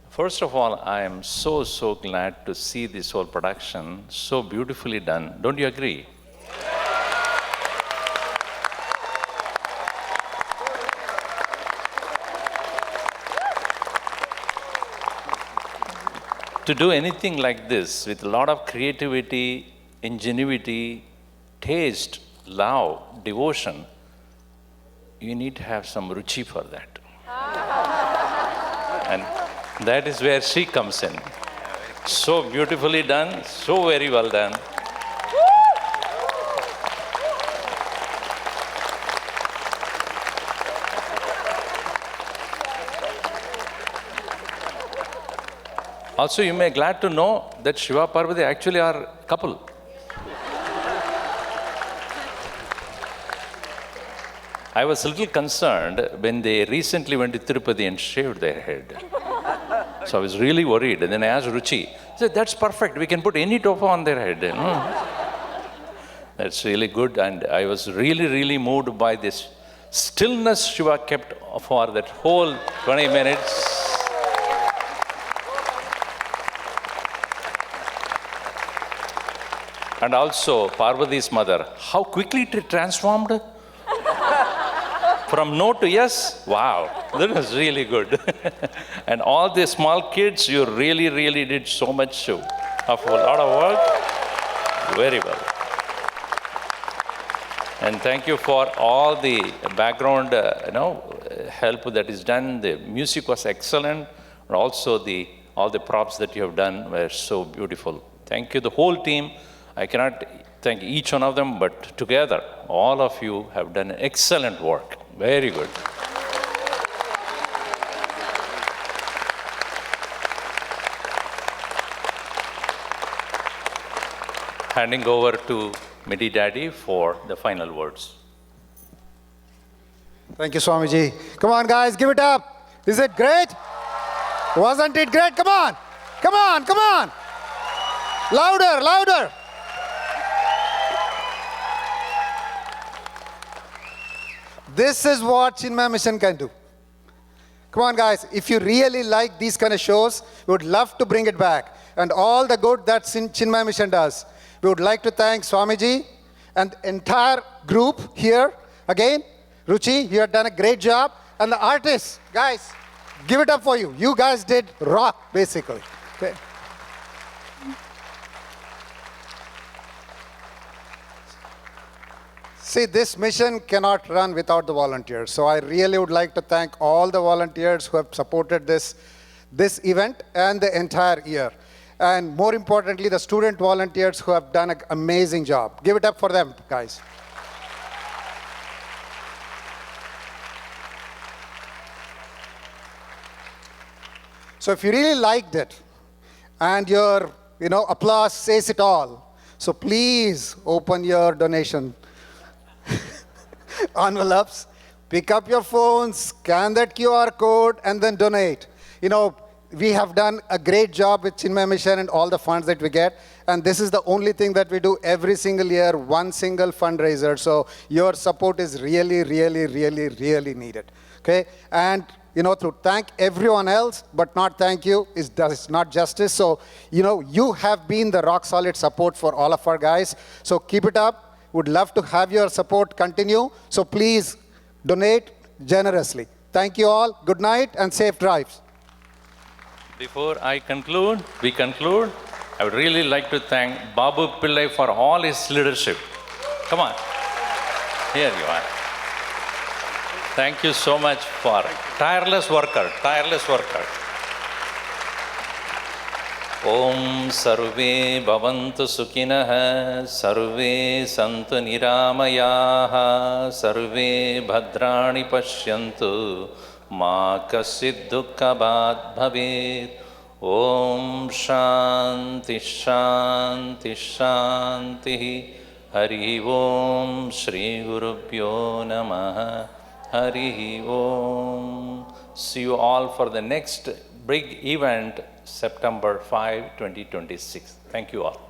First of all, I am so glad to see this whole production so beautifully done. Don't you agree? To do anything like this with a lot of creativity, ingenuity, taste, love, devotion, you need to have some ruchi for that. And that is where she comes in. So beautifully done, so very well done. Also, you may be glad to know that Shiva Parvati actually are a couple. I was a little concerned when they recently went to Tirupati and shaved their head. So I was really worried. And then I asked Ruchi, I said, that's perfect. We can put any tofa on their head. You know? That's really good. And I was really moved by this stillness Shiva kept for that whole 20 minutes. And also Parvati's mother, how quickly it transformed from no to yes. Wow, that was really good. And all the small kids, you really, really did so much of a lot of work. Very well. And thank you for all the background, help that is done. The music was excellent, and also all the props that you have done were so beautiful. Thank you, the whole team. I cannot thank each one of them, but together, all of you have done excellent work. Very good. Handing over to Midi Daddy for the final words. Thank you, Swamiji. Come on, guys, give it up. Is it great? Wasn't it great? Come on. Come on, come on. Louder, louder. This is what Chinmaya Mission can do. Come on, guys. If you really like these kind of shows, we would love to bring it back. And all the good that Chinmaya Mission does. We would like to thank Swamiji and the entire group here. Again, Ruchi, you have done a great job. And the artists, guys, give it up for you. You guys did rock, basically. Okay. See, this mission cannot run without the volunteers. So I really would like to thank all the volunteers who have supported this event and the entire year. And more importantly, the student volunteers who have done an amazing job. Give it up for them, guys. So if you really liked it, and your applause says it all, so please open your donation envelopes, pick up your phone, scan that QR code, and then donate. We have done a great job with Chinmaya Mission and all the funds that we get. And this is the only thing that we do every single year, one single fundraiser. So your support is really, really, really, really needed. Okay? And, to thank everyone else, but not thank you, is not justice. So, you have been the rock solid support for all of our guys. So keep it up. Would love to have your support continue. So please donate generously. Thank you all. Good night and safe drives. Before we conclude, I would really like to thank Babu Pillai for all his leadership. Come on. Here you are. Thank you so much for tireless worker. Om sarve bhavantu sukhinah, sarve santu niramayaha, sarve bhadrani pashyantu, ma kasid dukkhabhat bhavet. Om shanti shanti shanti. Hari Om Shri Gurubhyo Namaha. Hari Om. See you all for the next big event, September 5, 2026. Thank you all.